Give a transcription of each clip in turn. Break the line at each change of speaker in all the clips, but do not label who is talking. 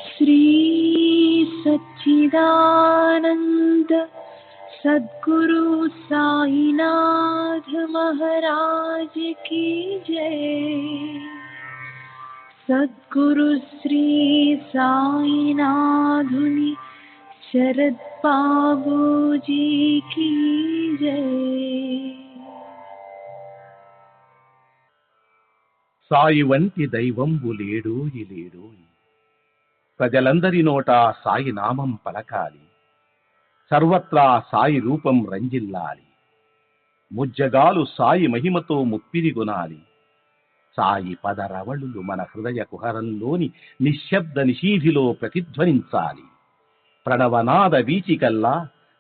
श्री सच्चिदानंद सद्गुरु साईनाथ महाराज की जय। सद्गुरु श्री साईनाथुनि शरद बाबूजी की जय।
సాయి వంటి దైవంబు లేడోయి లేడోయి, ప్రజలందరి నోట సాయి నామం పలకాలి, సర్వత్రా సాయి రూపం రంజిల్లాలి, ముజ్జగాలు సాయి మహిమతో ముప్పిరి గొనాలి, సాయి పదరవళులు మన హృదయ కుహరంలోని నిశ్శబ్ద నిశీధిలో ప్రతిధ్వనించాలి. ప్రణవనాద వీచికల్లా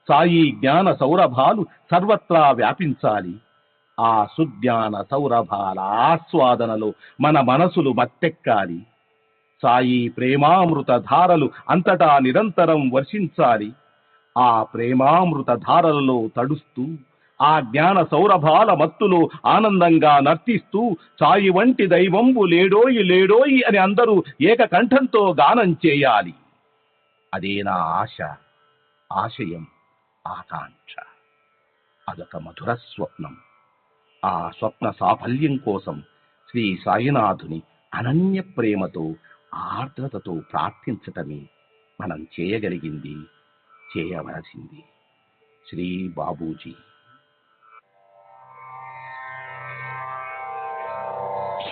సాయి జ్ఞాన సౌరభాలు సర్వత్రా వ్యాపించాలి. ఆ సుజ్ఞాన సౌరభాల ఆస్వాదనలో మన మనసులు మత్తెక్కాలి. సాయి ప్రేమామృత ధారలు అంతటా నిరంతరం వర్షించాలి. ఆ ప్రేమామృత ధారలలో తడుస్తూ, ఆ జ్ఞాన సౌరభాల మత్తులో ఆనందంగా నర్తిస్తూ సాయి వంటి దైవంబు లేడోయి లేడోయి అని అందరూ ఏకకంఠంతో గానం చేయాలి. అదే నా ఆశ, ఆశయం, ఆకాంక్ష. అదొక మధుర స్వప్నం. ఆ స్వప్న సాఫల్యం కోసం శ్రీ సాయినాథుని అనన్య ప్రేమతో, ఆర్ద్రతతో ప్రార్థించటమే మనం చేయగలిగింది, చేయవలసింది. శ్రీ బాబూజీ.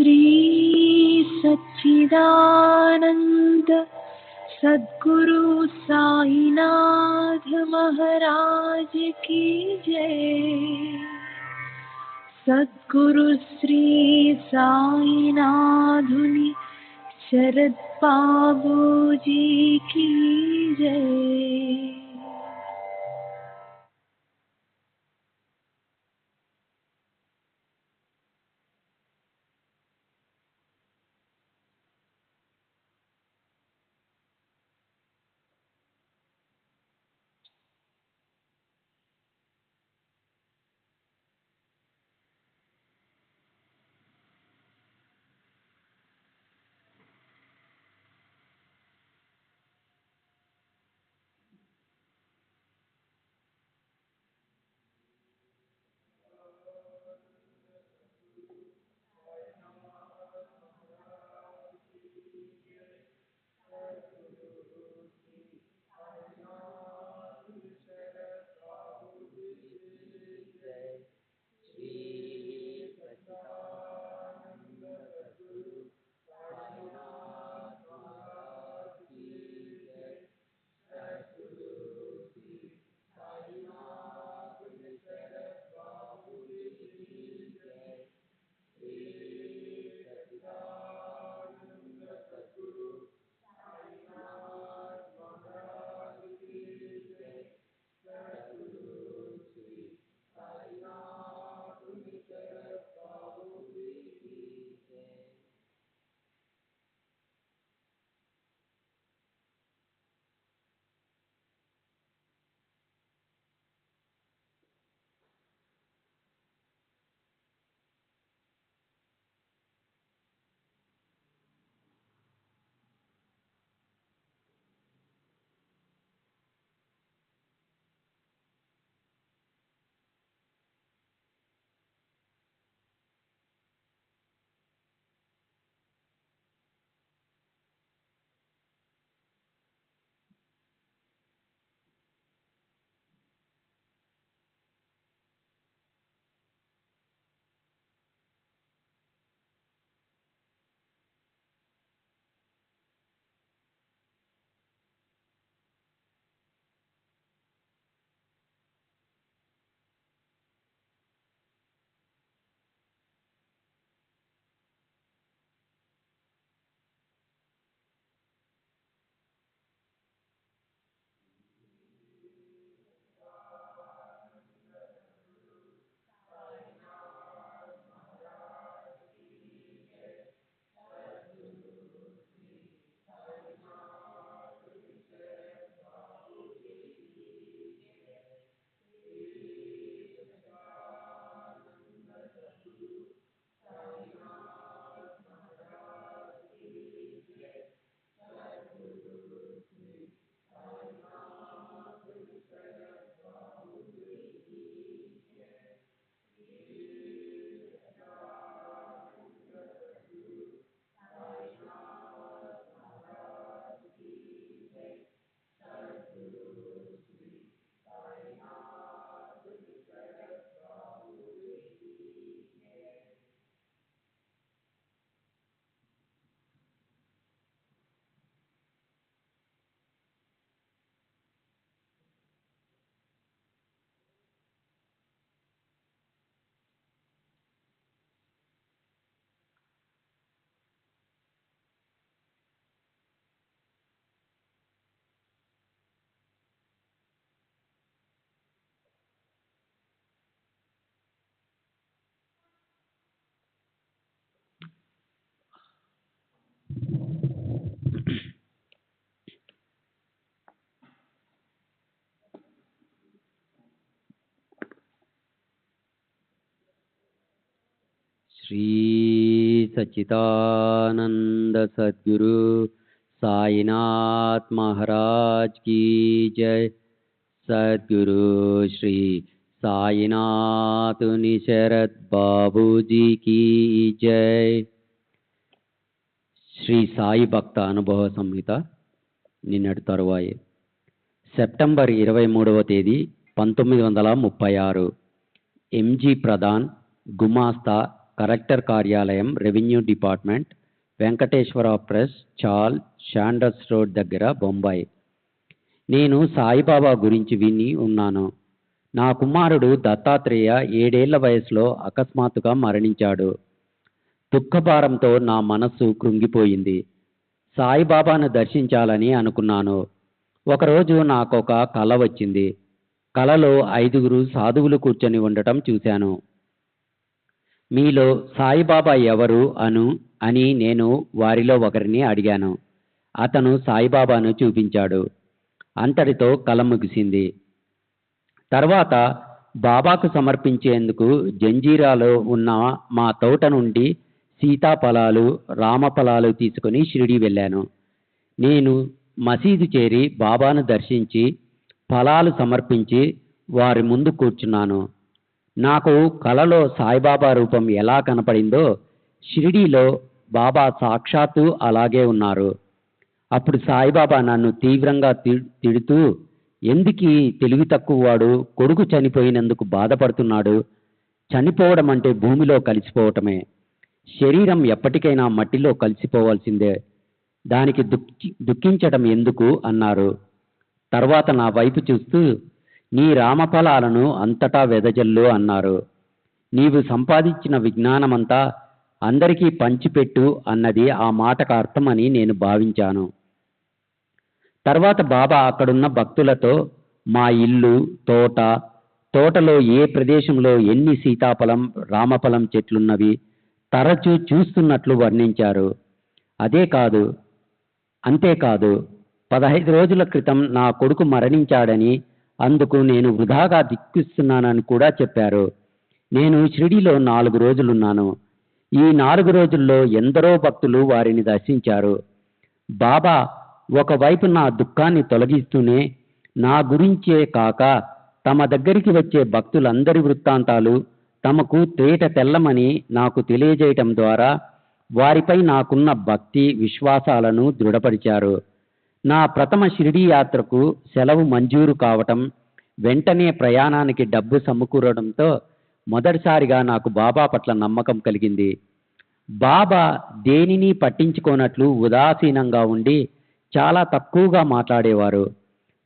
श्री सच्चिदानंद सद्गुरु साईनाथ महाराज की जय। सद्गुरु श्री साईनाथुनि शरद बाबूजी की जय।
श्री सच्चिदानंद सद्गुरु साईनाथ महाराज की जय। सद्गुरु श्री साईनाथ शरद बाबूजी की जय। శ్రీ సాయి భక్త అనుభవ సంహిత నిన్నటి తరువాయే సెప్టెంబర్ 23వ తేదీ 1936 ఎంజీ ప్రధాన్ గుమాస్తా కలెక్టర్ కార్యాలయం, రెవెన్యూ డిపార్ట్మెంట్, వెంకటేశ్వర ప్రెస్, చాల్, షాండర్స్ రోడ్ దగ్గర, బొంబాయి. నేను సాయిబాబా గురించి విని ఉన్నాను. నా కుమారుడు దత్తాత్రేయ 7 ఏళ్ల వయసులో అకస్మాత్తుగా మరణించాడు. దుఃఖభారంతో నా మనస్సు కృంగిపోయింది. సాయిబాబాను దర్శించాలని అనుకున్నాను. ఒకరోజు నాకొక కల వచ్చింది. కలలో 5 సాధువులు కూర్చొని ఉండటం చూశాను. మీలో సాయిబాబా ఎవరు అని నేను వారిలో ఒకరిని అడిగాను. అతను సాయిబాబాను చూపించాడు. అంతటితో కల ముగిసింది. తర్వాత బాబాకు సమర్పించేందుకు జంజీరాలో ఉన్న మా తోట నుండి సీతాఫలాలు, రామఫలాలు తీసుకుని షిరిడీ వెళ్ళాను. నేను మసీదు చేరి బాబాను దర్శించి ఫలాలు సమర్పించి వారి ముందు కూర్చున్నాను. నాకు కలలో సాయిబాబా రూపం ఎలా కనపడిందో షిరిడీలో బాబా సాక్షాత్తు అలాగే ఉన్నారు. అప్పుడు సాయిబాబా నన్ను తీవ్రంగా తిడుతూ, ఎందుకీ తెలివి తక్కువవాడు కొడుకు చనిపోయినందుకు బాధపడుతున్నాడు? చనిపోవడం అంటే భూమిలో కలిసిపోవటమే. శరీరం ఎప్పటికైనా మట్టిలో కలిసిపోవాల్సిందే. దానికి దుఃఖించడం ఎందుకు అన్నారు. తర్వాత నా వైపు చూస్తూ, నీ రామఫలాలను అంతటా వెదజల్లు అన్నారు. నీవు సంపాదించిన విజ్ఞానమంతా అందరికీ పంచిపెట్టు అన్నది ఆ మాటకు అర్థమని నేను భావించాను. తర్వాత బాబా అక్కడున్న భక్తులతో మా ఇల్లు, తోటలో ఏ ప్రదేశంలో ఎన్ని సీతాఫలం, రామఫలం చెట్లున్నవి తరచూ చూస్తున్నట్లు వర్ణించారు. అంతేకాదు 15 రోజుల క్రితం నా కొడుకు మరణించాడని, అందుకు నేను వృధాగా దిక్కుస్తున్నానని కూడా చెప్పారు. నేను షిరిడీలో 4 రోజులున్నాను. ఈ 4 రోజుల్లో ఎందరో భక్తులు వారిని దర్శించారు. బాబా ఒకవైపు నా దుఃఖాన్ని తొలగిస్తూనే నా గురించే కాక తమ దగ్గరికి వచ్చే భక్తులందరి వృత్తాంతాలు తమకు తేట తెల్లమని నాకు తెలియజేయటం ద్వారా వారిపై నాకున్న భక్తి, విశ్వాసాలను దృఢపరిచారు. నా ప్రథమ షిరిడీ యాత్రకు సెలవు మంజూరు కావటం, వెంటనే ప్రయాణానికి డబ్బు సమకూరడంతో మొదటిసారిగా నాకు బాబా పట్ల నమ్మకం కలిగింది. బాబా దేనిని పట్టించుకోనట్లు ఉదాసీనంగా ఉండి చాలా తక్కువగా మాట్లాడేవారు.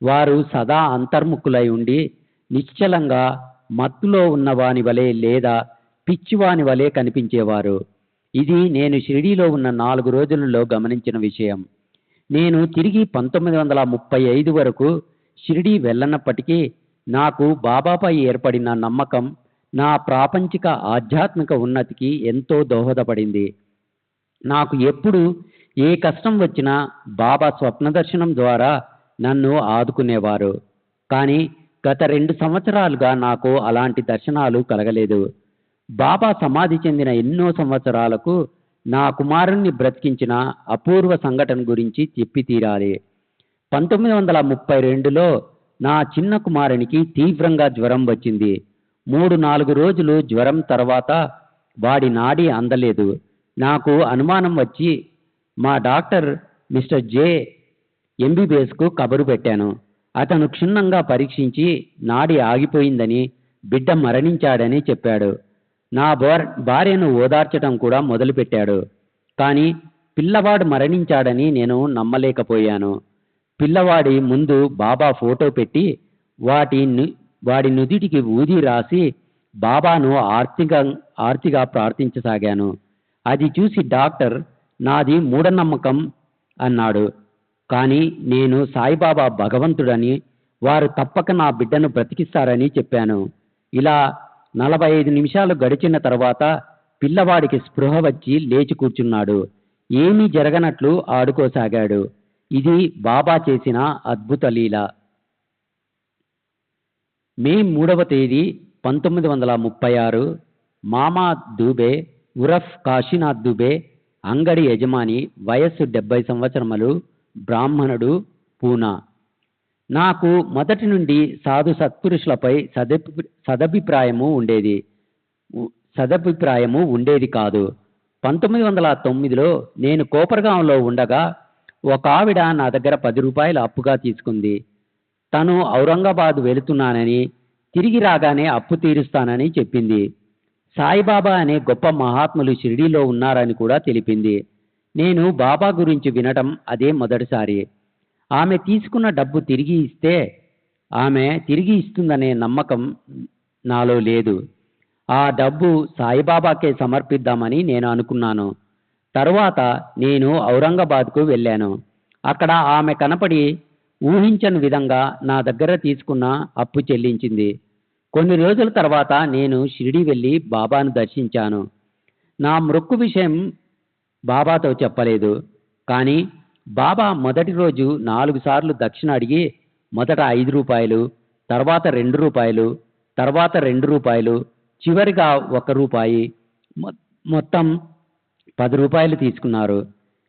వారు సదా అంతర్ముఖులై ఉండి నిశ్చలంగా మత్తులో ఉన్నవాని వలె లేదా పిచ్చివాని వలె కనిపించేవారు. ఇది నేను షిరిడీలో ఉన్న 4 రోజులలో గమనించిన విషయం. నేను తిరిగి 1935 వరకు షిరిడీ వెళ్ళనప్పటికీ నాకు బాబాపై ఏర్పడిన నమ్మకం నా ప్రాపంచిక ఆధ్యాత్మిక ఉన్నతికి ఎంతో దోహదపడింది. నాకు ఎప్పుడు ఏ కష్టం వచ్చినా బాబా స్వప్న దర్శనం ద్వారా నన్ను ఆదుకునేవారు. కానీ గత 2 సంవత్సరాలుగా నాకు అలాంటి దర్శనాలు కలగలేదు. బాబా సమాధి చెందిన ఎన్నో సంవత్సరాలకు నా కుమారుణ్ణి బ్రతికించిన అపూర్వ సంఘటన గురించి చెప్పి తీరాలి. 1932లో నా చిన్న కుమారునికి తీవ్రంగా జ్వరం వచ్చింది. 3-4 రోజులు జ్వరం తర్వాత వాడి నాడి అందలేదు. నాకు అనుమానం వచ్చి మా డాక్టర్ మిస్టర్ జే ఎంబీబీఎస్కు కబురు పెట్టాను. అతను క్షుణ్ణంగా పరీక్షించి నాడి ఆగిపోయిందని, బిడ్డ మరణించాడని చెప్పాడు. నా భార్యను ఓదార్చడం కూడా మొదలుపెట్టాడు. కానీ పిల్లవాడు మరణించాడని నేను నమ్మలేకపోయాను. పిల్లవాడి ముందు బాబా ఫోటో పెట్టి వాడి నుదిటికి ఊది రాసి బాబాను ఆర్తిగా ప్రార్థించసాగాను. అది చూసి డాక్టర్ నాది మూఢనమ్మకం అన్నాడు. కానీ నేను సాయిబాబా భగవంతుడని, వారు తప్పక నా బిడ్డను బ్రతికిస్తారని చెప్పాను. ఇలా 45 నిమిషాలు గడిచిన తర్వాత పిల్లవాడికి స్పృహ వచ్చి లేచి కూర్చున్నాడు. ఏమీ జరగనట్లు ఆడుకోసాగాడు. ఇది బాబా చేసిన అద్భుత లీల. మే 3వ తేదీ 1936 మామా దూబే ఉరఫ్ కాశీనాథ్ దూబే, అంగడి యజమాని, వయస్సు 70 సంవత్సరములు, బ్రాహ్మణుడు, పూనా. నాకు మొదటి నుండి సాధు సత్పురుషులపై సదభిప్రాయము ఉండేది కాదు. 1909లో నేను కోపర్గాంలో ఉండగా ఒక ఆవిడ నా దగ్గర 10 రూపాయలు అప్పుగా తీసుకుంది. తను ఔరంగాబాద్ వెళుతున్నానని, తిరిగి రాగానే అప్పు తీరుస్తానని చెప్పింది. సాయిబాబా అనే గొప్ప మహాత్ములు షిరిడీలో ఉన్నారని కూడా తెలిపింది. నేను బాబా గురించి వినటం అదే మొదటిసారి. ఆమె తీసుకున్న డబ్బు తిరిగి ఇస్తే ఆమె తిరిగి ఇస్తుందనే నమ్మకం నాలో లేదు. ఆ డబ్బు సాయిబాబాకే సమర్పిద్దామని నేను అనుకున్నాను. తరువాత నేను ఔరంగాబాద్కు వెళ్ళాను. అక్కడ ఆమె కనపడి ఊహించని విధంగా నా దగ్గర తీసుకున్న అప్పు చెల్లించింది. కొన్ని రోజుల తర్వాత నేను షిరిడీ వెళ్ళి బాబాను దర్శించాను. నా మొక్కు విషయం బాబాతో చెప్పలేదు. కానీ బాబా మొదటి రోజు 4 సార్లు దక్షిణ అడిగి మొదట 5 రూపాయలు, తర్వాత 2 రూపాయలు, తర్వాత 2 రూపాయలు, చివరిగా 1 రూపాయి, మొత్తం 10 రూపాయలు తీసుకున్నారు.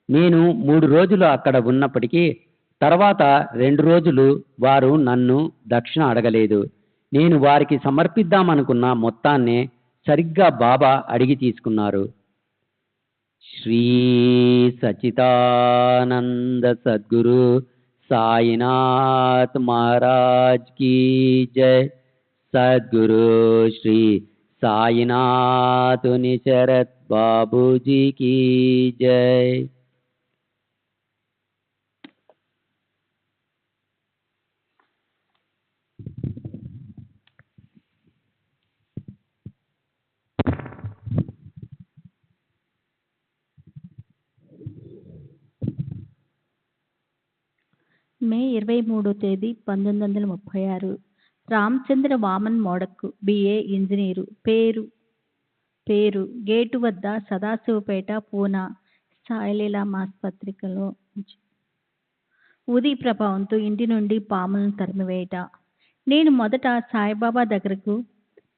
నేను 3 రోజులు అక్కడ ఉన్నప్పటికీ తర్వాత 2 రోజులు వారు నన్ను దక్షిణ అడగలేదు. నేను వారికి సమర్పిద్దామనుకున్న మొత్తాన్నే సరిగ్గా బాబా అడిగి తీసుకున్నారు. శ్రీ సచిదానంద సద్గురు సాయినాథ్ మహారాజ్ की जय. सद्गुरु श्री साईनाथ निशरत बाबूजी की जय.
మే 23 తేదీ 1936. రామచంద్ర వామన్ మోడక్కు, బిఏ ఇంజనీరు. పేరు గేటు వద్ద సదాశివపేట, పూనా. సాయిలీలా మాసపత్రికలో ఉదయ ప్రభావంతో ఇంటి నుండి పాములను తరిమివేయట. నేను మొదట సాయిబాబా దగ్గరకు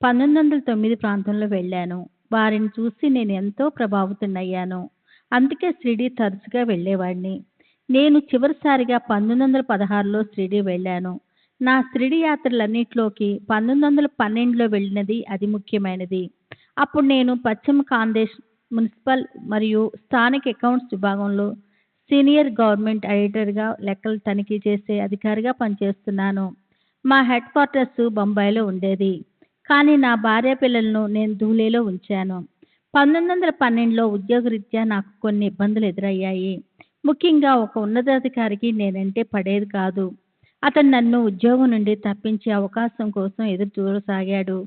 1909 ప్రాంతంలో వెళ్ళాను. వారిని చూసి నేను ఎంతో ప్రభావితున్నయ్యాను. అందుకే షిరిడీ తరచుగా వెళ్ళేవాడిని. నేను చివరిసారిగా 1916లో షిరిడీ వెళ్ళాను. నా షిరిడీ యాత్రలన్నింటిలోకి 1912లో వెళ్ళినది అతి ముఖ్యమైనది. అప్పుడు నేను పశ్చిమ ఖాందేశ్ మున్సిపల్ మరియు స్థానిక అకౌంట్స్ విభాగంలో సీనియర్ గవర్నమెంట్ ఎడిటర్గా, లెక్కలు తనిఖీ చేసే అధికారిగా పనిచేస్తున్నాను. మా హెడ్ క్వార్టర్స్ బొంబాయిలో ఉండేది. కానీ నా భార్య పిల్లలను నేను ధూలేలో ఉంచాను. 1912లో ఉద్యోగరీత్యా నాకు కొన్ని ఇబ్బందులు ఎదురయ్యాయి. ముఖ్యంగా ఒక ఉన్నతాధికారికి నేనంటే పడేది కాదు. అతను నన్ను ఉద్యోగం నుండి తప్పించే అవకాశం కోసం ఎదురు చూడసాగాడు.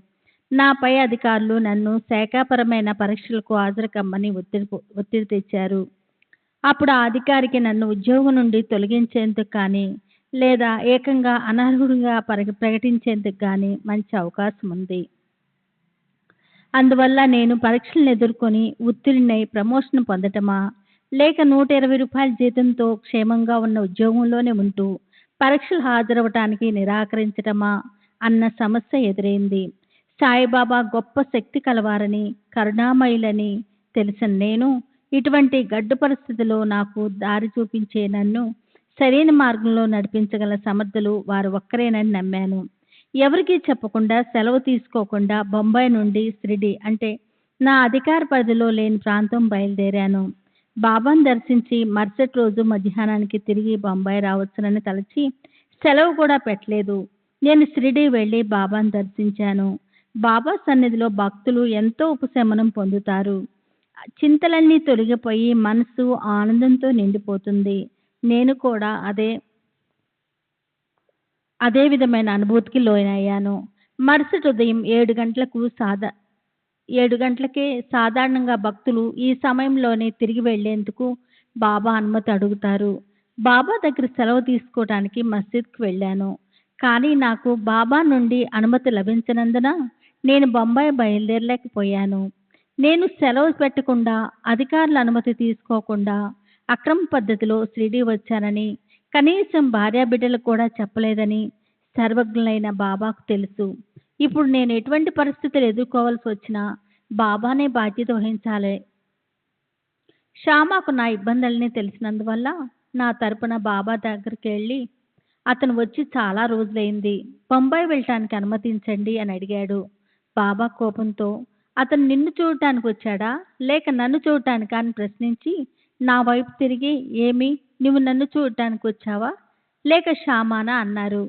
నా పై అధికారులు నన్ను శాఖాపరమైన పరీక్షలకు హాజరు కమ్మని ఒత్తిడి తెచ్చారు. అప్పుడు ఆ అధికారికి నన్ను ఉద్యోగం నుండి తొలగించేందుకు కానీ లేదా ఏకంగా అనర్హుడిగా ప్రకటించేందుకు కానీ మంచి అవకాశం ఉంది. అందువల్ల నేను పరీక్షలను ఎదుర్కొని ఉత్తీర్ణై ప్రమోషన్ పొందటమా, లేక 120 రూపాయల జీతంతో క్షేమంగా ఉన్న ఉద్యోగంలోనే ఉంటూ పరీక్షలు హాజరవటానికి నిరాకరించటమా అన్న సమస్య ఎదురైంది. సాయిబాబా గొప్ప శక్తి కలవారని, కరుణామయులని తెలిసిన నేను ఇటువంటి గడ్డు పరిస్థితిలో నాకు దారి చూపించే, నన్ను సరైన మార్గంలో నడిపించగల సమర్థులు వారు ఒక్కరేనని నమ్మాను. ఎవరికీ చెప్పకుండా, సెలవు తీసుకోకుండా బొంబాయి నుండి షిరిడీ అంటే నా అధికార పరిధిలో లేని ప్రాంతం బయలుదేరాను. బాబాను దర్శించి మరుసటి రోజు మధ్యాహ్నానికి తిరిగి బొంబాయి రావచ్చునని తలచి సెలవు కూడా పెట్టలేదు. నేను షిరిడీ వెళ్ళి బాబాను దర్శించాను. బాబా సన్నిధిలో భక్తులు ఎంతో ఉపశమనం పొందుతారు. చింతలన్నీ తొలగిపోయి మనసు ఆనందంతో నిండిపోతుంది. నేను కూడా అదే విధమైన అనుభూతికి లోనయ్యాను. మరుసటి ఉదయం 7 గంటలకే సాధారణంగా భక్తులు ఈ సమయంలోనే తిరిగి వెళ్లేందుకు బాబా అనుమతి అడుగుతారు. బాబా దగ్గర సెలవు తీసుకోవడానికి మసీద్కు వెళ్ళాను. కానీ నాకు బాబా నుండి అనుమతి లభించనందున నేను బొంబాయి బయలుదేరలేకపోయాను. నేను సెలవు పెట్టకుండా, అధికారుల అనుమతి తీసుకోకుండా అక్రమ పద్ధతిలో షిరిడీ వచ్చానని, కనీసం భార్యాబిడ్డలకు కూడా చెప్పలేదని సర్వజ్ఞులైన బాబాకు తెలుసు. ఇప్పుడు నేను ఎటువంటి పరిస్థితులు ఎదుర్కోవాల్సి వచ్చినా బాబానే బాధ్యత వహించాలి. శ్యామకు నా ఇబ్బందులని తెలిసినందువల్ల నా తరపున బాబా దగ్గరికి వెళ్ళి, అతను వచ్చి చాలా రోజులైంది, బొంబాయి వెళ్ళటానికి అనుమతించండి అని అడిగాడు. బాబా కోపంతో, అతను నిన్ను చూడటానికి వచ్చాడా లేక నన్ను చూడటానికా అని ప్రశ్నించి నా వైపు తిరిగి, ఏమి నువ్వు నన్ను చూడటానికి వచ్చావా లేక శ్యామానా అన్నారు.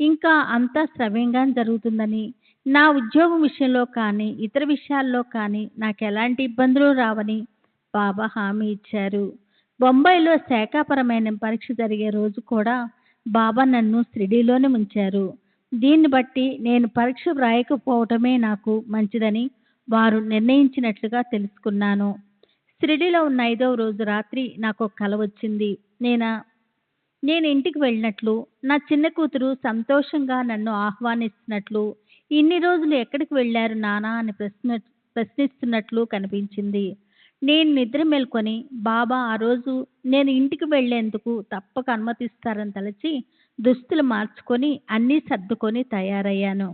ఇంకా అంతా శ్రవ్యంగా జరుగుతుందని నా ఉద్యోగం విషయంలో కానీ ఇతర విషయాల్లో కానీ నాకు ఎలాంటి ఇబ్బందులు రావని బాబా హామీ ఇచ్చారు. బొంబాయిలో శాఖాపరమైన పరీక్ష జరిగే రోజు కూడా బాబా నన్ను షిరిడీలోనే ఉంచారు. దీన్ని బట్టి నేను పరీక్ష వ్రాయకపోవటమే నాకు మంచిదని వారు నిర్ణయించినట్లుగా తెలుసుకున్నాను. షిరిడీలో ఉన్న 5వ రోజు రాత్రి నాకు ఒక కల వచ్చింది. నేను ఇంటికి వెళ్ళినట్లు, నా చిన్న కూతురు సంతోషంగా నన్ను ఆహ్వానిస్తున్నట్లు, ఇన్ని రోజులు ఎక్కడికి వెళ్ళారు నానా అని ప్రశ్నిస్తున్నట్లు కనిపించింది. నేను నిద్ర మేల్కొని బాబా ఆ రోజు నేను ఇంటికి వెళ్ళేందుకు తప్పక అనుమతిస్తారని తలచి దుస్తులు మార్చుకొని అన్నీ సర్దుకొని తయారయ్యాను.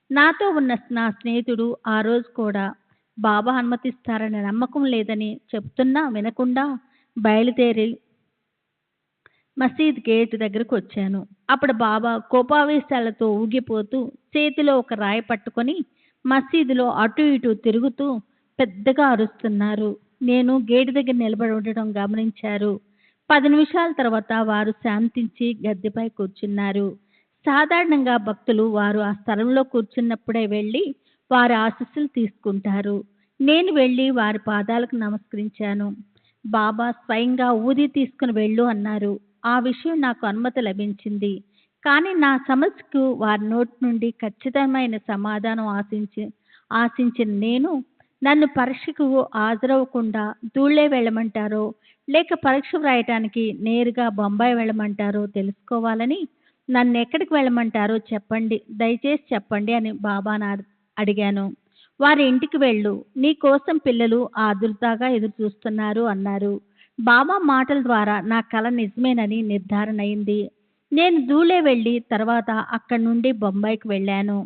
నాతో ఉన్న నా స్నేహితుడు ఆ రోజు కూడా బాబా అనుమతిస్తారనే నమ్మకం లేదని చెప్తున్నా వినకుండా బయలుదేరి మసీద్ గేట్ దగ్గరకు వచ్చాను. అప్పుడు బాబా కోపావేశాలతో ఊగిపోతూ చేతిలో ఒక రాయి పట్టుకొని మసీదులో అటు ఇటు తిరుగుతూ పెద్దగా అరుస్తున్నారు. నేను గేటు దగ్గర నిలబడి ఉండడం గమనించారు. 10 నిమిషాల తర్వాత వారు శాంతించి గద్దెపై కూర్చున్నారు. సాధారణంగా భక్తులు వారు ఆ స్థలంలో కూర్చున్నప్పుడే వెళ్ళి వారి ఆశీస్సులు తీసుకుంటారు. నేను వెళ్ళి వారి పాదాలకు నమస్కరించాను. బాబా స్వయంగా ఊది తీసుకుని వెళ్ళు అన్నారు. ఆ విషయం నాకు అనుమతి లభించింది. కానీ నా సమస్యకు వారి నోటి నుండి ఖచ్చితమైన సమాధానం ఆశించిన నేను నన్ను పరీక్షకు హాజరవ్వకుండా ధూళే వెళ్ళమంటారో లేక పరీక్ష వ్రాయటానికి నేరుగా బొంబాయి వెళ్ళమంటారో తెలుసుకోవాలని, నన్ను ఎక్కడికి వెళ్ళమంటారో చెప్పండి, దయచేసి చెప్పండి అని బాబాను అడిగాను. వారి ఇంటికి వెళ్ళు, నీ కోసం పిల్లలు ఆదుర్దాగా ఎదురు చూస్తున్నారు అన్నారు. బాబా మాటల ద్వారా నా కల నిజమేనని నిర్ధారణ అయింది. నేను ధూళే వెళ్ళి తర్వాత అక్కడి నుండి బొంబాయికి వెళ్ళాను.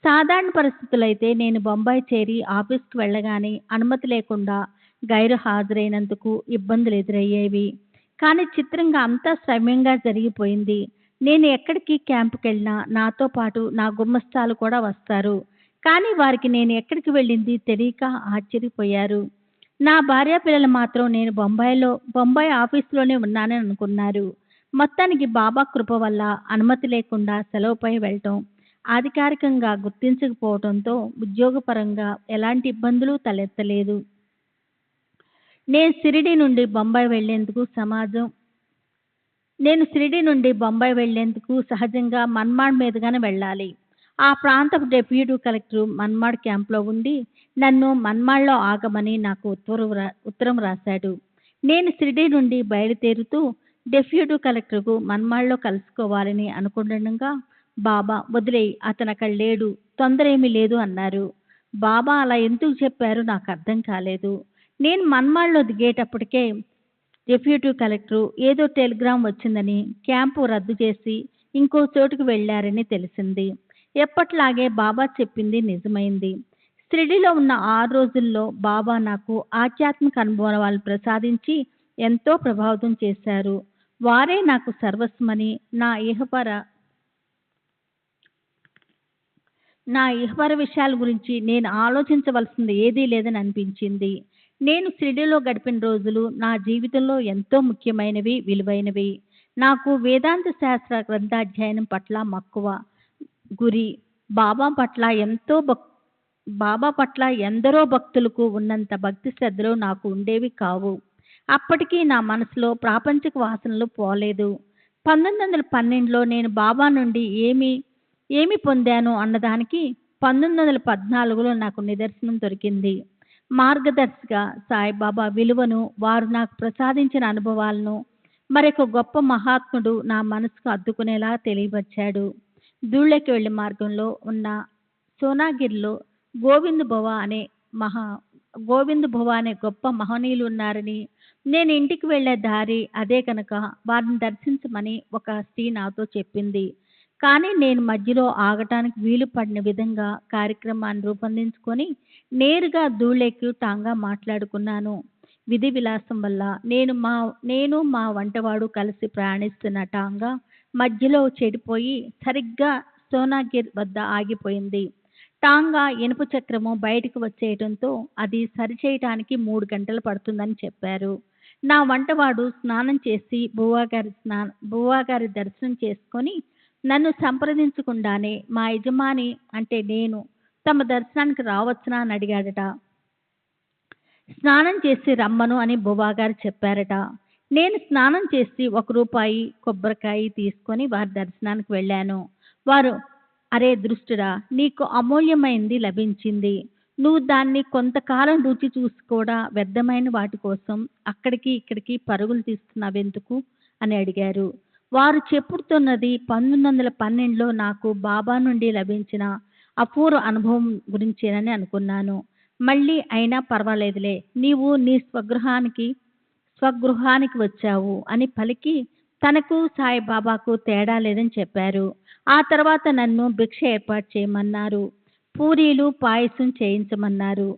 సాధారణ పరిస్థితులైతే నేను బొంబాయి చేరి ఆఫీస్కి వెళ్ళగానే అనుమతి లేకుండా గైరు హాజరైనందుకు ఇబ్బందులు ఎదురయ్యేవి. కానీ చిత్రంగా అంతా సవ్యంగా జరిగిపోయింది. నేను ఎక్కడికి క్యాంపుకి వెళ్ళినా నాతో పాటు నా గుమ్మస్తాలు కూడా వస్తారు. కానీ వారికి నేను ఎక్కడికి వెళ్ళింది తెలియక ఆశ్చర్యపోయారు. నా భార్య పిల్లలు మాత్రం నేను బొంబాయి ఆఫీసులోనే ఉన్నానని అనుకున్నారు. మొత్తానికి బాబా కృప వల్ల అనుమతి లేకుండా సెలవుపై వెళ్ళటం అధికారికంగా గుర్తించకపోవడంతో ఉద్యోగపరంగా ఎలాంటి ఇబ్బందులు తలెత్తలేదు. నేను షిరిడీ నుండి బొంబాయి వెళ్లేందుకు సహజంగా మన్మాడ్ మీదుగానే వెళ్ళాలి. ఆ ప్రాంతపు డిప్యూటీ కలెక్టర్ మన్మాడ్ క్యాంప్లో ఉండి నన్ను మన్మాడ్లో ఆగమని నాకు ఉత్తరం రాశాడు. నేను షిరిడీ నుండి బయలుదేరుతూ డిప్యూటీ కలెక్టర్కు మన్మాడ్లో కలుసుకోవాలని అనుకుంటుండగా బాబా వదిలేయ్, అతను అక్కడ లేడు, తొందర ఏమీ లేదు అన్నారు. బాబా అలా ఎందుకు చెప్పారో నాకు అర్థం కాలేదు. నేను మన్మాడ్లో దిగేటప్పటికే డిప్యూటీ కలెక్టర్ ఏదో టెలిగ్రామ్ వచ్చిందని క్యాంపు రద్దు చేసి ఇంకో చోటుకు వెళ్ళారని తెలిసింది. ఎప్పట్లాగే బాబా చెప్పింది నిజమైంది. షిరిడీలో ఉన్న 6 రోజుల్లో బాబా నాకు ఆధ్యాత్మిక అనుభవాలను ప్రసాదించి ఎంతో ప్రభావితం చేశారు. వారే నాకు సర్వస్వమని, నా ఇహపర విషయాల గురించి నేను ఆలోచించవలసింది ఏదీ లేదని అనిపించింది. నేను షిరిడీలో గడిపిన రోజులు నా జీవితంలో ఎంతో ముఖ్యమైనవి, విలువైనవి. నాకు వేదాంత శాస్త్ర గ్రంథాధ్యయనం పట్ల మక్కువ, గురి. బాబా పట్ల ఎందరో భక్తులకు ఉన్నంత భక్తి శ్రద్ధలు నాకు ఉండేవి కావు. అప్పటికీ నా మనసులో ప్రాపంచిక వాసనలు పోలేదు. 1912లో నేను బాబా నుండి ఏమి పొందాను అన్నదానికి 1914లో నాకు నిదర్శనం దొరికింది. మార్గదర్శిగా సాయిబాబా విలువను, వారు నాకు ప్రసాదించిన అనుభవాలను మరొక గొప్ప మహాత్ముడు నా మనసుకు అద్దుకునేలా తెలియపరిచాడు. ధూళేకి వెళ్లే మార్గంలో ఉన్న సోనాగిరిలో గోవింద్ భువ అనే గొప్ప మహనీయులు ఉన్నారని, నేను ఇంటికి వెళ్లే దారి అదే కనుక వారిని దర్శించమని ఒక స్త్రీ నాతో చెప్పింది. కానీ నేను మధ్యలో ఆగటానికి వీలు పడిన విధంగా కార్యక్రమాన్ని రూపొందించుకొని నేరుగా ధూళేకి టాంగా మాట్లాడుకున్నాను. విధి విలాసం వల్ల నేను మా వంటవాడు కలిసి ప్రయాణిస్తున్న టాంగా మధ్యలో చెడిపోయి సరిగ్గా సోనాగిర్ వద్ద ఆగిపోయింది. టాంగా ఇనుప చక్రము బయటకు వచ్చేయటంతో అది సరిచేయటానికి 3 గంటలు పడుతుందని చెప్పారు. నా వంటవాడు స్నానం చేసి బువ్వాగారి దర్శనం చేసుకొని నన్ను సంప్రదించకుండానే మా యజమాని అంటే నేను తమ దర్శనానికి రావచ్చునా అని అడిగాడట. స్నానం చేసి రమ్మను అని బువ్వాగారు చెప్పారట. నేను స్నానం చేసి ₹1 కొబ్బరికాయ తీసుకొని వారి దర్శనానికి వెళ్ళాను. వారు, అరే దృష్టుడా, నీకు అమూల్యమైంది లభించింది. నువ్వు దాన్ని కొంతకాలం రుచి చూసి కూడా వ్యర్థమైన వాటి కోసం అక్కడికి ఇక్కడికి పరుగులు తీస్తున్నావెందుకు అని అడిగారు. వారు చెప్పుతున్నది 1912లో నాకు బాబా నుండి లభించిన అపూర్వ అనుభవం గురించేనని అనుకున్నాను. మళ్ళీ అయినా పర్వాలేదులే, నీవు నీ స్వగృహానికి వచ్చావు అని పలికి తనకు సాయిబాబాకు తేడా లేదని చెప్పారు. ఆ తర్వాత నన్ను భిక్ష ఏర్పాటు చేయమన్నారు. పూరీలు పాయసం చేయించమన్నారు.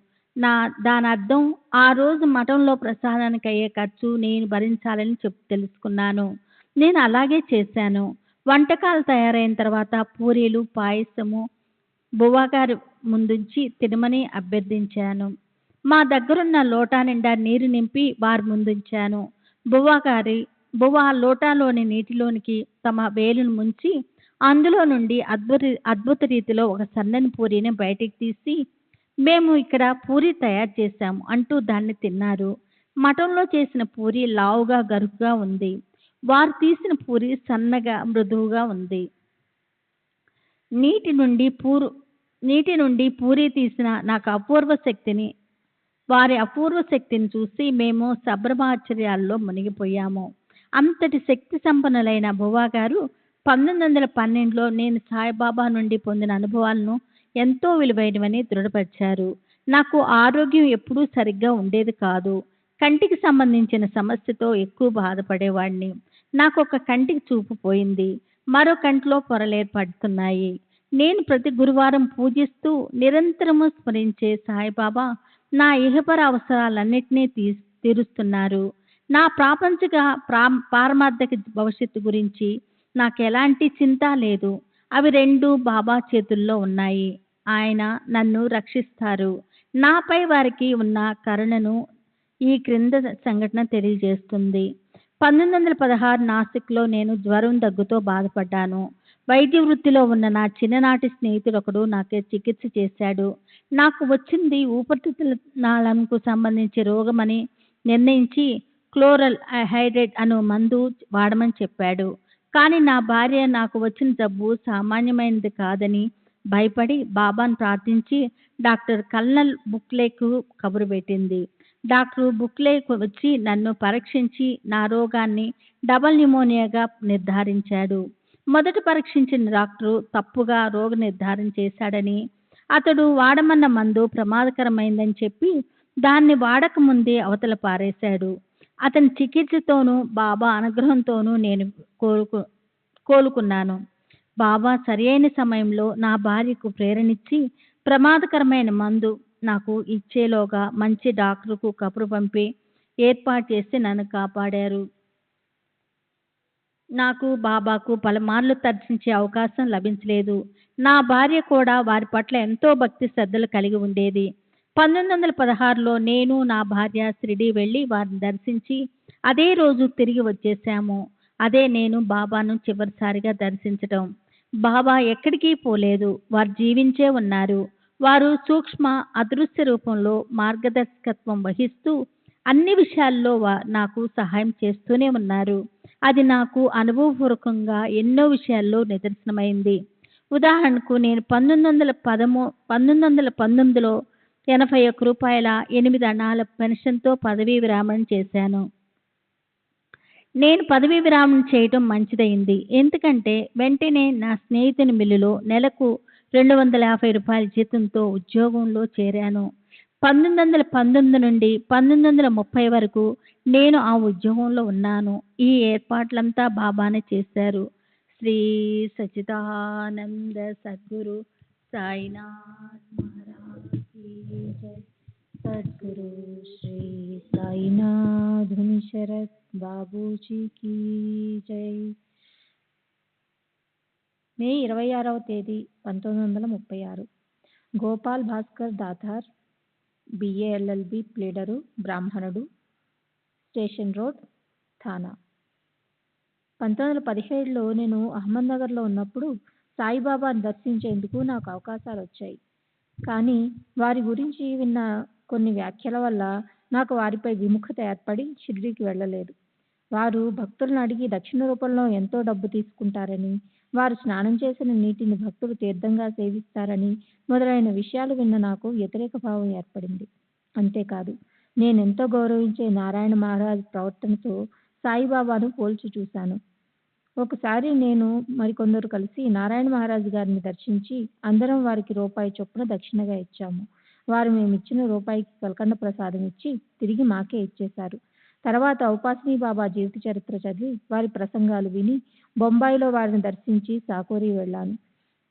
దాని అర్థం ఆ రోజు మఠంలో ప్రసాదానికి అయ్యే ఖర్చు నేను భరించాలని తెలుసుకున్నాను. నేను అలాగే చేశాను. వంటకాలు తయారైన తర్వాత పూరీలు పాయసము బువ్వగారి ముందుంచి తినమని అభ్యర్థించాను. మా దగ్గరున్న లోటా నిండా నీరు నింపి వారి ముందుంచాను. బువ్వ లోటాలోని నీటిలోనికి తమ వేలును ముంచి అందులో నుండి అద్భుత రీతిలో ఒక సన్నని పూరీని బయటికి తీసి, మేము ఇక్కడ పూరీ తయారు చేశాము అంటూ దాన్ని తిన్నారు. మఠంలో చేసిన పూరీ లావుగా గరుగ్గా ఉంది. వారు తీసిన పూరీ సన్నగా మృదువుగా ఉంది. నీటి నుండి పూరీ తీసిన వారి అపూర్వ శక్తిని చూసి మేము సంభ్రమాశ్చర్యాల్లో మునిగిపోయాము. అంతటి శక్తి సంపన్నులైన బువ్వగారు 1912లో నేను సాయిబాబా నుండి పొందిన అనుభవాలను ఎంతో విలువైనవని దృఢపరిచారు. నాకు ఆరోగ్యం ఎప్పుడూ సరిగ్గా ఉండేది కాదు. కంటికి సంబంధించిన సమస్యతో ఎక్కువ బాధపడేవాడిని. నాకు ఒక కంటికి చూపు పోయింది. మరో కంటిలో పొరలేర్పడుతున్నాయి. నేను ప్రతి గురువారం పూజిస్తూ నిరంతరము స్మరించే సాయిబాబా నా ఇహపర అవసరాలన్నిటినీ తీరుస్తున్నారు. నా ప్రాపంచిక పారమార్థిక భవిష్యత్తు గురించి నాకు ఎలాంటి చింత లేదు. అవి రెండూ బాబా చేతుల్లో ఉన్నాయి. ఆయన నన్ను రక్షిస్తారు. నాపై వారికి ఉన్న కరుణను ఈ క్రింద సంఘటన తెలియజేస్తుంది. 1916 నాసిక్లో నేను జ్వరం దగ్గుతో బాధపడ్డాను. వైద్య వృత్తిలో ఉన్న నా చిన్ననాటి స్నేహితుడు ఒకడు నాకు చికిత్స చేశాడు. నాకు వచ్చింది ఊపిరితిత్తుల నాళంకు సంబంధించి రోగమని నిర్ణయించి క్లోరల్ హైడ్రేట్ అను మందు వాడమని చెప్పాడు. కానీ నా భార్య నాకు వచ్చిన జబ్బు సామాన్యమైనది కాదని భయపడి బాబాను ప్రార్థించి డాక్టర్ కల్నల్ బుక్లేకు కబురు పెట్టింది. డాక్టర్ బుక్లే వచ్చి నన్ను పరీక్షించి నా రోగాన్ని డబల్ న్యూమోనియాగా నిర్ధారించాడు. మొదట పరీక్షించిన డాక్టరు తప్పుగా రోగ నిర్ధారణ చేశాడని, అతడు వాడమన్న మందు ప్రమాదకరమైందని చెప్పి దాన్ని వాడకముందే అవతల పారేశాడు. అతని చికిత్సతోనూ బాబా అనుగ్రహంతోనూ నేను కోలుకున్నాను. బాబా సరియైన సమయంలో నా భార్యకు ప్రేరణిచ్చి ప్రమాదకరమైన మందు నాకు ఇచ్చేలోగా మంచి డాక్టర్కు కబురు పంపి ఏర్పాటు చేసి నన్ను కాపాడారు. నాకు బాబాకు పలుమార్లు దర్శించే అవకాశం లభించలేదు. నా భార్య కూడా వారి పట్ల ఎంతో భక్తి శ్రద్ధలు కలిగి ఉండేది. 1916లో నేను నా భార్య షిరిడీ వెళ్ళి వారిని దర్శించి అదే రోజు తిరిగి వచ్చేసాము. అదే నేను బాబాను చివరిసారిగా దర్శించటం. బాబా ఎక్కడికి పోలేదు. వారు జీవించే ఉన్నారు. వారు సూక్ష్మ అదృశ్య రూపంలో మార్గదర్శకత్వం వహిస్తూ అన్ని విషయాల్లో నాకు సహాయం చేస్తూనే ఉన్నారు. అది నాకు అనుభవపూర్వకంగా ఎన్నో విషయాల్లో నిదర్శనమైంది. ఉదాహరణకు నేను 1919లో ₹81 పెన్షన్తో పదవీ విరామం చేశాను. నేను పదవీ విరామం చేయటం మంచిదైంది. ఎందుకంటే వెంటనే నా స్నేహితుని మిల్లులో నెలకు ₹250 జీతంతో ఉద్యోగంలో చేరాను. 1919 నుండి 1930 వరకు నేను ఆ ఉద్యోగంలో ఉన్నాను. ఈ ఏర్పాట్లంతా బాబానే చేశారు. శ్రీ సచ్చిదానంద సద్గురు సాయినాథ్ మహారాజ్ కీ జై. సద్గురు శ్రీ సాయినాథ్ శరత్ బాబూజీ కీ జై. మే 26వ తేదీ 1936. Gopal Bhaskar Datar, BA LLB pleader, బ్రాహ్మణుడు, స్టేషన్ రోడ్, థానా. 1917లో నేను అహ్మద్నగర్లో ఉన్నప్పుడు సాయిబాబాను దర్శించేందుకు నాకు అవకాశాలు వచ్చాయి.
కానీ వారి గురించి విన్న కొన్ని వ్యాఖ్యల వల్ల నాకు వారిపై విముఖత ఏర్పడి షిరిడీకి వెళ్ళలేదు. వారు భక్తులను అడిగి దక్షిణ రూపంలో ఎంతో డబ్బు తీసుకుంటారని, వారు స్నానం చేసిన నీటిని భక్తులు తీర్థంగా సేవిస్తారని మొదలైన విషయాలు విన్న నాకు వ్యతిరేక భావం ఏర్పడింది. అంతేకాదు, నేనెంతో గౌరవించే నారాయణ మహారాజ్ ప్రవర్తనతో సాయిబాబాను పోల్చి చూశాను. ఒకసారి నేను మరికొందరు కలిసి నారాయణ మహారాజు గారిని దర్శించి అందరం వారికి రూపాయి చొప్పున దక్షిణగా ఇచ్చాము. వారు మేమిచ్చిన రూపాయికి కల్కండ ప్రసాదం ఇచ్చి తిరిగి మాకే ఇచ్చేశారు. తర్వాత ఉపాసిని బాబా జీవిత చరిత్ర చదివి వారి ప్రసంగాలు విని బొంబాయిలో వారిని దర్శించి సాకోరి వెళ్ళాను.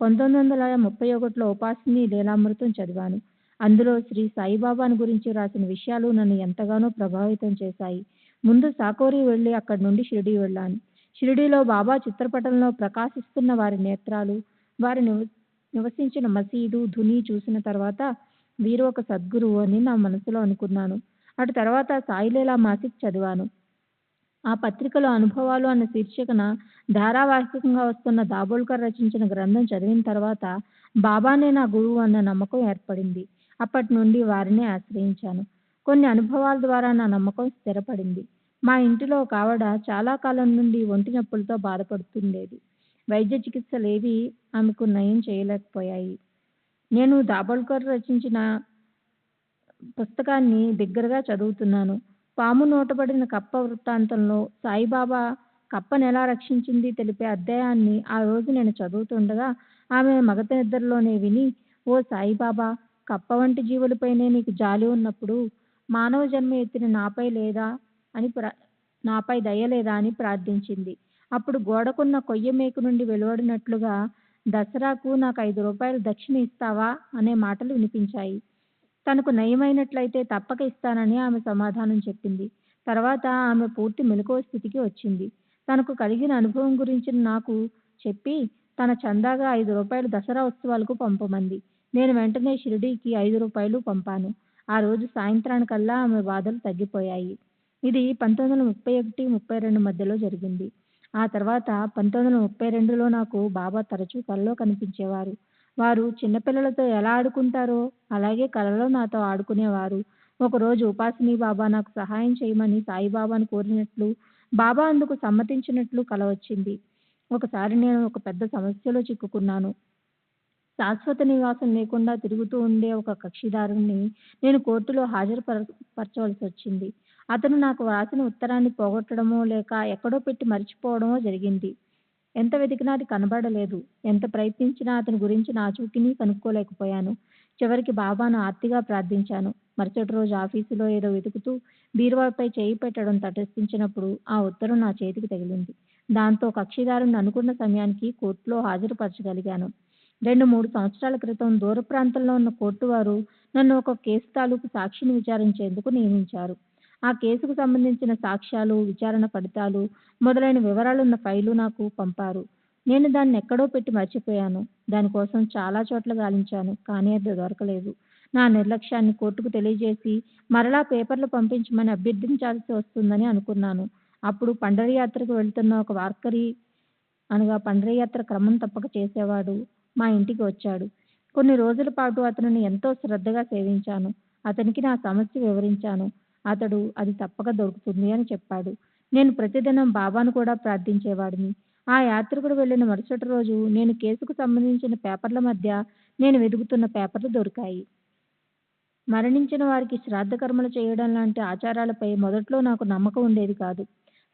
1931లో ఉపాసిని లీలామృతం చదివాను. అందులో శ్రీ సాయిబాబాను గురించి రాసిన విషయాలు నన్ను ఎంతగానో ప్రభావితం చేశాయి. ముందు సాకోరి వెళ్ళి అక్కడి నుండి షిరిడీ వెళ్ళాను. షిరిడీలో బాబా చిత్రపటంలో ప్రకాశిస్తున్న వారి నేత్రాలు, వారు నివసించిన మసీదు, ధుని చూసిన తర్వాత వీరు ఒక సద్గురువు అని నా మనసులో అనుకున్నాను. అటు తర్వాత సాయిలీలా మాసిక్ చదివాను. ఆ పత్రికలో అనుభవాలు అన్న శీర్షికన ధారావాహికంగా వస్తున్న దాబోల్కర్ రచించిన గ్రంథం చదివిన తర్వాత బాబానే నా గురువు అన్న నమ్మకం ఏర్పడింది. అప్పటి నుండి వారినే ఆశ్రయించాను. కొన్ని అనుభవాల ద్వారా నా నమ్మకం స్థిరపడింది. మా ఇంటిలో ఒక ఆవిడ చాలా కాలం నుండి ఒంటి నొప్పులతో బాధపడుతుండేది. వైద్య చికిత్సలేవి ఆమెకు నయం చేయలేకపోయాయి. నేను దాబోల్కర్ రచించిన పుస్తకాన్ని దగ్గరగా చదువుతున్నాను. పాము నూటబడిన కప్ప వృత్తాంతంలో సాయిబాబా కప్పనెలా రక్షించింది తెలిపే అధ్యాయాన్ని ఆ రోజు నేను చదువుతుండగా ఆమె మగత నిద్రలోనే విని, ఓ సాయిబాబా, కప్ప వంటి జీవులపైనే నీకు జాలి ఉన్నప్పుడు మానవ జన్మ ఎత్తిన నాపై దయ లేదా అని ప్రార్థించింది. అప్పుడు గోడకున్న కొయ్య మేకు నుండి వెలువడినట్లుగా దసరాకు నాకు 5 రూపాయలు దక్షిణ ఇస్తావా అనే మాటలు వినిపించాయి. తనకు నయమైనట్లయితే తప్పక ఇస్తానని ఆమె సమాధానం చెప్పింది. తర్వాత ఆమె పూర్తి మెలకువ స్థితికి వచ్చింది. తనకు కలిగిన అనుభవం గురించి నాకు చెప్పి తన చందాగా 5 రూపాయలు దసరా ఉత్సవాలకు పంపమంది. నేను వెంటనే షిరిడీకి 5 రూపాయలు పంపాను. ఆ రోజు సాయంత్రానికల్లా ఆమె బాధలు తగ్గిపోయాయి. ఇది 1931-32 మధ్యలో జరిగింది. ఆ తర్వాత 1932లో నాకు బాబా తరచూ కలలో కనిపించేవారు. వారు చిన్నపిల్లలతో ఎలా ఆడుకుంటారో అలాగే కలలో నాతో ఆడుకునేవారు. ఒకరోజు ఉపాసిని బాబా నాకు సహాయం చేయమని సాయిబాబాను కోరినట్లు, బాబా అందుకు సమ్మతించినట్లు కల వచ్చింది. ఒకసారి నేను ఒక పెద్ద సమస్యలో చిక్కుకున్నాను. శాశ్వత నివాసం లేకుండా తిరుగుతూ ఉండే ఒక కక్షిదారుణ్ణి నేను కోర్టులో హాజరుపరచవలసి వచ్చింది. అతను నాకు వ్రాసిన ఉత్తరాన్ని పోగొట్టడమో లేక ఎక్కడో పెట్టి మర్చిపోవడమో జరిగింది. ఎంత వెతికినా అది కనబడలేదు. ఎంత ప్రయత్నించినా అతని గురించి ఆచూకీని కనుక్కోలేకపోయాను. చివరికి బాబాను ఆర్తిగా ప్రార్థించాను. మరుసటి రోజు ఆఫీసులో ఏదో వెతుకుతూ బీరువాపై చేయి పెట్టడం తటస్థించినప్పుడు ఆ ఉత్తరం నా చేతికి తగిలింది. దాంతో కక్షిదారుని అనుకున్న సమయానికి కోర్టులో హాజరుపరచగలిగాను. 2-3 సంవత్సరాల క్రితం దూర ప్రాంతంలో ఉన్న కోర్టు వారు నన్ను ఒక కేసు తాలూకు సాక్షిని విచారించేందుకు నియమించారు. ఆ కేసుకు సంబంధించిన సాక్ష్యాలు, విచారణ ఫలితాలు మొదలైన వివరాలున్న ఫైలు నాకు పంపారు. నేను దాన్ని ఎక్కడో పెట్టి మర్చిపోయాను. దానికోసం చాలా చోట్ల గాలించాను. కానీ అది దొరకలేదు. నా నిర్లక్ష్యాన్ని కోర్టుకు తెలియజేసి మరలా పేపర్లు పంపించమని అభ్యర్థించాల్సి వస్తుందని అనుకున్నాను. అప్పుడు పండరీ యాత్రకు వెళ్తున్న ఒక వార్కరీ, అనగా పండరీ యాత్ర క్రమం తప్పక చేసేవాడు, మా ఇంటికి వచ్చాడు. కొన్ని రోజుల పాటు అతనిని ఎంతో శ్రద్ధగా సేవించాను. అతనికి నా సమస్య వివరించాను. అతడు అది తప్పక దొరుకుతుంది అని చెప్పాడు. నేను ప్రతిదినం బాబాను కూడా ప్రార్థించేవాడిని. ఆ యాత్రికుడు వెళ్ళిన మరుసటి రోజు నేను కేసుకు సంబంధించిన పేపర్ల మధ్య నేను వెతుకుతున్న పేపర్లు దొరికాయి. మరణించిన వారికి శ్రాద్ధ కర్మలు చేయడం లాంటి ఆచారాలపై మొదట్లో నాకు నమ్మకం ఉండేది కాదు.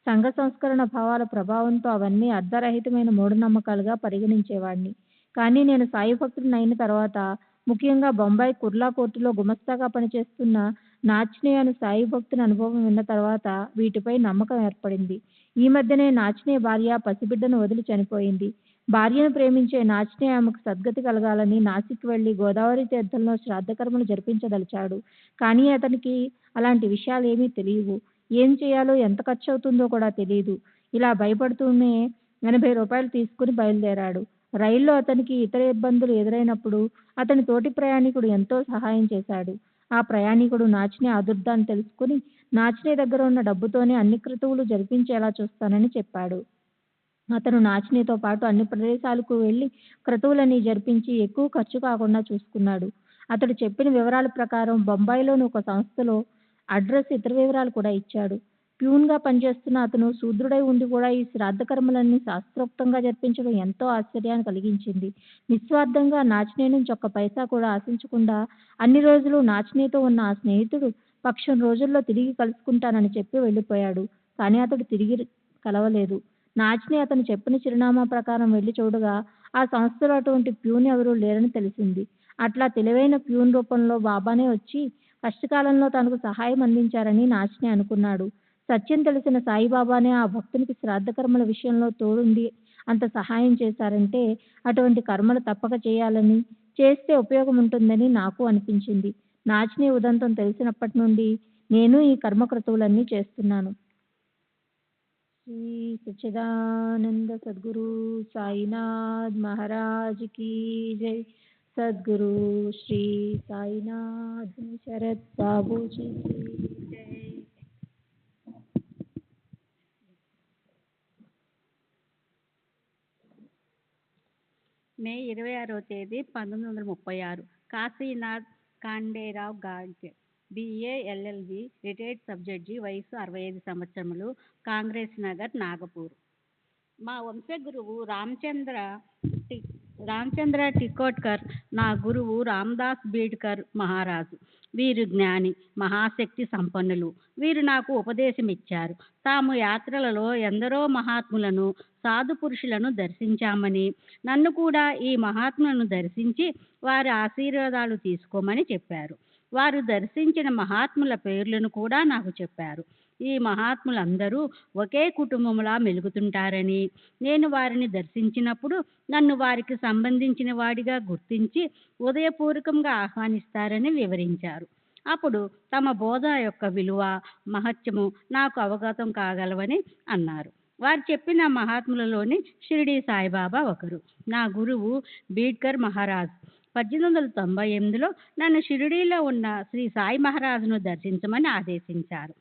సంఘ సంస్కరణ భావాల ప్రభావంతో అవన్నీ అర్ధరహితమైన మూఢనమ్మకాలుగా పరిగణించేవాడిని. కానీ నేను సాయి భక్తుడిని అయిన తర్వాత, ముఖ్యంగా బొంబాయి కుర్లా కోర్టులో గుమస్తాగా పనిచేస్తున్న నాచ్నే అను సాయి భక్తుని అనుభవం విన్న తర్వాత వీటిపై నమ్మకం ఏర్పడింది. ఈ మధ్యనే నాచ్నే భార్య పసిబిడ్డను వదిలి చనిపోయింది. భార్యను ప్రేమించే నాచ్నే ఆమెకు సద్గతి కలగాలని నాసిక్ వెళ్లి గోదావరి తీర్థంలో శ్రాద్ధకర్మలు జరిపించదలిచాడు. కానీ అతనికి అలాంటి విషయాలేమీ తెలియవు. ఏం చేయాలో, ఎంత ఖర్చు అవుతుందో కూడా తెలియదు. ఇలా భయపడుతూనే 80 రూపాయలు తీసుకుని బయలుదేరాడు. రైల్లో అతనికి ఇతర ఇబ్బందులు ఎదురైనప్పుడు అతని తోటి ప్రయాణికుడు ఎంతో సహాయం చేశాడు. ఆ ప్రయాణికుడు నాచ్నే ఆదుర్దాన్ని తెలుసుకుని నాచ్నే దగ్గర ఉన్న డబ్బుతోనే అన్ని క్రతువులు జరిపించేలా చూస్తానని చెప్పాడు. అతను నాచ్నేతో పాటు అన్ని ప్రదేశాలకు వెళ్లి క్రతువులన్నీ జరిపించి ఎక్కువ ఖర్చు కాకుండా చూసుకున్నాడు. అతడు చెప్పిన వివరాల ప్రకారం బొంబాయిలోని ఒక సంస్థలో అడ్రస్, ఇతర వివరాలు కూడా ఇచ్చాడు. ప్యూన్గా పనిచేస్తున్న అతను శూద్రుడై ఉండి కూడా ఈ శ్రాద్ధ కర్మలన్నీ శాస్త్రోక్తంగా జరిపించడం ఎంతో ఆశ్చర్యాన్ని కలిగించింది. నిస్వార్థంగా నాచినే నుంచి ఒక్క పైసా కూడా ఆశించకుండా అన్ని రోజులు నాచినేతో ఉన్న ఆ స్నేహితుడు పక్షం రోజుల్లో తిరిగి కలుసుకుంటానని చెప్పి వెళ్ళిపోయాడు. కానీ అతడు తిరిగి కలవలేదు. నాచినే అతను చెప్పిన చిరునామా ప్రకారం వెళ్లి చూడగా ఆ సంస్థలో అటువంటి ప్యూన్ ఎవరూ లేరని తెలిసింది. అట్లా తెలివైన ప్యూన్ రూపంలో బాబానే వచ్చి కష్టకాలంలో తనకు సహాయం అందించారని నాచినే అనుకున్నాడు. సత్యం తెలిసిన సాయిబాబానే ఆ భక్తునికి శ్రాద్ధ కర్మల విషయంలో తోడుండి అంత సహాయం చేశారంటే అటువంటి కర్మలు తప్పక చేయాలని, చేస్తే ఉపయోగం ఉంటుందని నాకు అనిపించింది. నాచినే ఉదంతం తెలిసినప్పటి నుండి నేను ఈ కర్మక్రతువులన్నీ చేస్తున్నాను. శ్రీ సచ్చిదానంద సద్గురు సాయినాథ్ మహారాజ్ కీ జై. సద్గురు శ్రీ సాయినాథ్ శరత్ బాబూజీ కీ జై.
మే 26వ తేదీ 1936 Kashinath Khanderao Gadge, BA LLB, retired sub judge, వయసు 65 సంవత్సరములు, కాంగ్రెస్ నగర్, నాగపూర్. మా వంశగురువు రామచంద్ర టికోట్కర్, నా గురువు రామదాస్ బీడ్కర్ మహారాజు. వీరు జ్ఞాని, మహాశక్తి సంపన్నులు. వీరు నాకు ఉపదేశమిచ్చారు. తాము యాత్రలలో ఎందరో మహాత్ములను, సాధు పురుషులను దర్శించామని, నన్ను కూడా ఈ మహాత్ములను దర్శించి వారి ఆశీర్వాదాలు తీసుకోమని చెప్పారు. వారు దర్శించిన మహాత్ముల పేర్లను కూడా నాకు చెప్పారు. ఈ మహాత్ములందరూ ఒకే కుటుంబంలా మెలుగుతుంటారని, నేను వారిని దర్శించినప్పుడు నన్ను వారికి సంబంధించిన వాడిగా గుర్తించి ఉదయపూర్వకంగా ఆహ్వానిస్తారని వివరించారు. అప్పుడు తమ బోధ యొక్క విలువ, మహత్యము నాకు అవగతం కాగలవని అన్నారు. వారు చెప్పిన మహాత్ములలోని షిరిడి సాయిబాబా ఒకరు. నా గురువు బీడ్కర్ మహారాజ్ 1898లో నన్ను షిరిడీలో ఉన్న శ్రీ సాయి మహారాజును దర్శించమని ఆదేశించారు.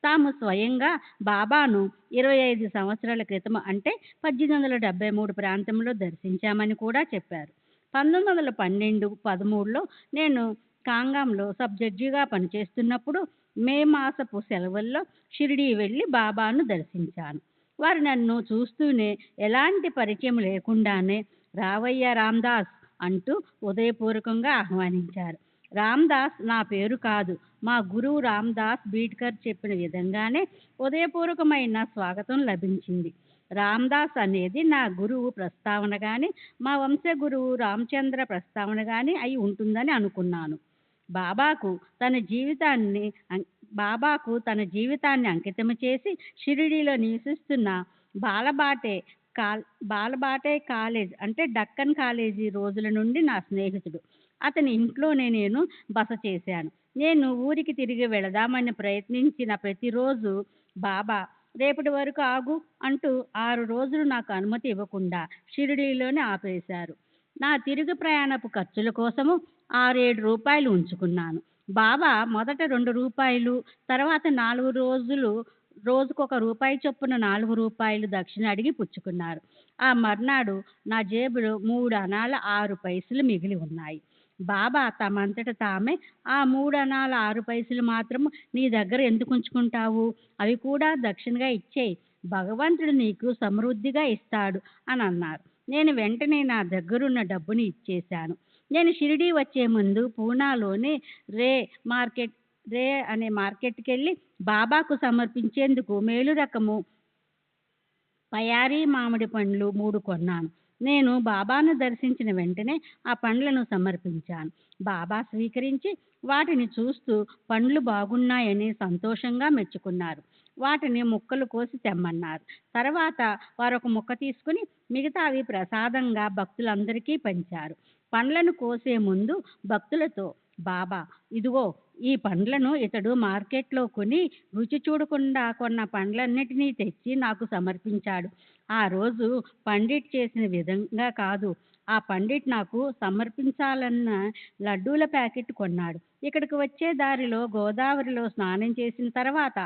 తాము స్వయంగా బాబాను 25 సంవత్సరాల క్రితం అంటే 1873 ప్రాంతంలో దర్శించామని కూడా చెప్పారు. 1912-13లో నేను కాంగాంలో సబ్ జడ్జిగా పనిచేస్తున్నప్పుడు మే మాసపు సెలవుల్లో షిరిడీ వెళ్ళి బాబాను దర్శించాను. వారు నన్ను చూస్తూనే ఎలాంటి పరిచయం లేకుండానే రావయ్య రామ్దాస్ అంటూ ఉదయపూర్వకంగా ఆహ్వానించారు. రామ్దాస్ నా పేరు కాదు, మా గురువు రామదాస్ బీడ్కర్ చెప్పిన విధంగానే ఉదయపూర్వకమైన స్వాగతం లభించింది. రామదాస్ అనేది నా గురువు ప్రస్తావన కానీ, మా వంశ గురువు రామచంద్ర ప్రస్తావన కానీ అయి ఉంటుందని అనుకున్నాను. బాబాకు తన జీవితాన్ని అంకితం చేసి షిరిడీలో నివసిస్తున్న బాలబాటే కాలేజ్ అంటే డక్కన్ కాలేజీ రోజుల నుండి నా స్నేహితుడు. అతని ఇంట్లోనే నేను బస చేశాను. నేను ఊరికి తిరిగి వెళదామని ప్రయత్నించిన ప్రతిరోజు బాబా రేపటి వరకు ఆగు అంటూ 6 రోజులు నాకు అనుమతి ఇవ్వకుండా షిరిడీలోనే ఆపేశారు. నా తిరుగు ప్రయాణపు ఖర్చుల కోసము 6-7 రూపాయలు ఉంచుకున్నాను. బాబా మొదట 2 రూపాయలు, తర్వాత 4 రోజులు రోజుకొక రూపాయి చొప్పున 4 రూపాయలు దక్షిణ అడిగి పుచ్చుకున్నారు. ఆ మర్నాడు నా జేబులో 3 అణాల 6 పైసలు మిగిలి ఉన్నాయి. బాబా తమంతట తామే ఆ 3 అణాల 6 పైసలు మాత్రం నీ దగ్గర ఎందుకు ఉంచుకుంటావు, అవి కూడా దక్షిణగా ఇచ్చేయి, భగవంతుడు నీకు సమృద్ధిగా ఇస్తాడు అని అన్నారు. నేను వెంటనే నా దగ్గరున్న డబ్బుని ఇచ్చేశాను. నేను షిరిడీ వచ్చే ముందు పూనాలోని రే అనే మార్కెట్కి వెళ్ళి బాబాకు సమర్పించేందుకు మేలు రకము పయారీ మామిడి పండ్లు 3 కొన్నాను. నేను బాబాను దర్శించిన వెంటనే ఆ పండ్లను సమర్పించాను. బాబా స్వీకరించి వాటిని చూస్తూ పండ్లు బాగున్నాయని సంతోషంగా మెచ్చుకున్నారు. వాటిని ముక్కలు కోసి తెమ్మన్నారు. తర్వాత వారొక ముక్క తీసుకుని మిగతావి ప్రసాదంగా భక్తులందరికీ పంచారు. పండ్లను కోసే ముందు భక్తులతో, బాబా ఇదిగో ఈ పండ్లను ఇతడు మార్కెట్లో కొని రుచి చూడకుండా కొన్న పండ్లన్నిటినీ తెచ్చి నాకు సమర్పించాడు. ఆ రోజు పండిట్ చేసిన విధంగా కాదు, ఆ పండిట్ నాకు సమర్పించాలన్న లడ్డూల ప్యాకెట్ కొన్నాడు. ఇక్కడికి వచ్చే దారిలో గోదావరిలో స్నానం చేసిన తర్వాత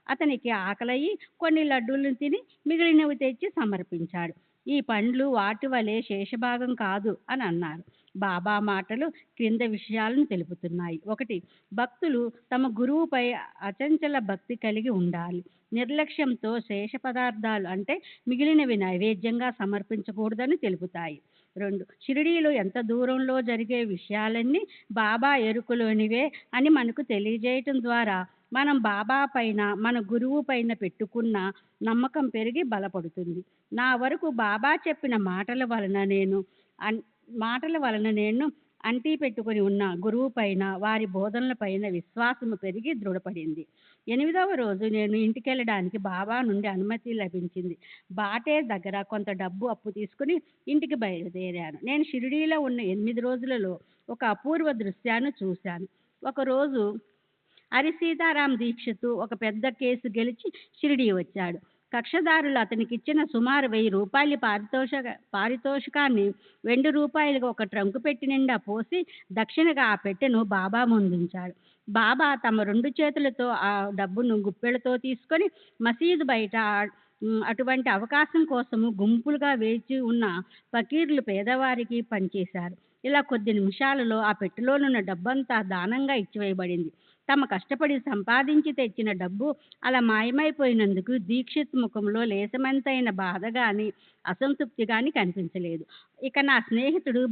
అతనికి ఆకలయ్యి కొన్ని లడ్డూలను తిని మిగిలినవి తెచ్చి సమర్పించాడు. ఈ పండ్లు వాటి వలె శేషభాగం కాదు అని అన్నారు.
బాబా మాటలు క్రింద విషయాలను తెలుపుతున్నాయి. 1. భక్తులు తమ గురువుపై అచంచల భక్తి కలిగి ఉండాలి. నిర్లక్ష్యంతో శేష పదార్థాలు అంటే మిగిలినవి నైవేద్యంగా సమర్పించకూడదని తెలుపుతాయి. 2. షిరిడీలో ఎంత దూరంలో జరిగే విషయాలన్నీ బాబా ఎరుకలోనివే అని మనకు తెలియజేయటం ద్వారా మనం బాబా పైన, మన గురువు పైన పెట్టుకున్న నమ్మకం పెరిగి బలపడుతుంది. నా వరకు బాబా చెప్పిన మాటల వలన నేను అంటీ పెట్టుకుని ఉన్న గురువు పైన, వారి బోధనల పైన విశ్వాసము పెరిగి దృఢపడింది. 8వ రోజు నేను ఇంటికెళ్ళడానికి బాబా నుండి అనుమతి లభించింది. బాటే దగ్గర కొంత డబ్బు అప్పు తీసుకుని ఇంటికి బయలుదేరాను. నేను షిరిడీలో ఉన్న 8 రోజులలో ఒక అపూర్వ దృశ్యాన్ని చూశాను. ఒకరోజు సీతారాం దీక్షిత్ ఒక పెద్ద కేసు గెలిచి షిరిడీ వచ్చాడు. కక్షదారులు అతనికిచ్చిన సుమారు 1000 రూపాయల పారితోషికాన్ని ₹2 ఒక ట్రంకు పెట్టి నిండా పోసి దక్షిణగా ఆ పెట్టెను బాబా ముందుంచాడు. బాబా తమ 2 చేతులతో ఆ డబ్బును గుప్పెలతో తీసుకొని మసీదు బయట అటువంటి అవకాశం కోసము గుంపులుగా వేచి ఉన్న ఫకీర్లు పేదవారికి పనిచేశారు. ఇలా కొద్ది నిమిషాలలో ఆ పెట్టెలోనున్న డబ్బంతా దానంగా ఇచ్చివేయబడింది. తమ కష్టపడి సంపాదించి తెచ్చిన డబ్బు అలా మాయమైపోయినందుకు దీక్షిత్ ముఖంలో లేసమంతైన బాధ గాని అసంతృప్తి గాని కనిపించలేదు. ఇక నా స్నేహితుడు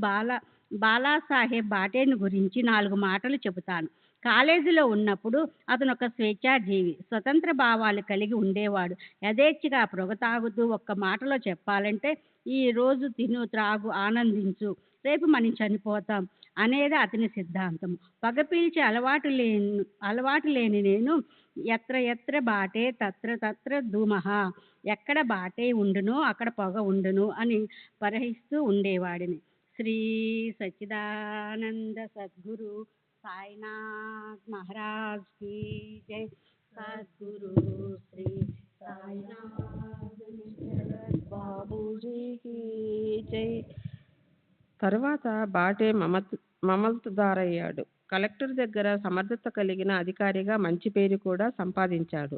బాలాసాహెబ్ బాటేను గురించి 4 మాటలు చెబుతాను. కాలేజీలో ఉన్నప్పుడు అతను ఒక స్వేచ్ఛాజీవి, స్వతంత్ర భావాలు కలిగి ఉండేవాడు. యథేచ్ఛగా పొగ తాగుతూ, ఒక్క మాటలో చెప్పాలంటే ఈ రోజు తిను, త్రాగు, ఆనందించు, రేపు మనం చనిపోతాం అనేది అతని సిద్ధాంతం. పొగ పీల్చే అలవాటు లేని నేను ఎత్ర ఎత్ర బాటే తత్ర తత్ర ధూమః, ఎక్కడ బాటే ఉండునో అక్కడ పొగ ఉండును అని పరహిస్తూ ఉండేవాడిని. శ్రీ సచ్చిదానంద సద్గురు సాయినాథ్ మహారాజ్ కి జై. సద్గురు శ్రీ సాయినాథ్ బాబూజీకి జై.
తరువాత బాటే మమల్తదారయ్యాడు. కలెక్టర్ దగ్గర సమర్థత కలిగిన అధికారిగా మంచి పేరు కూడా సంపాదించాడు.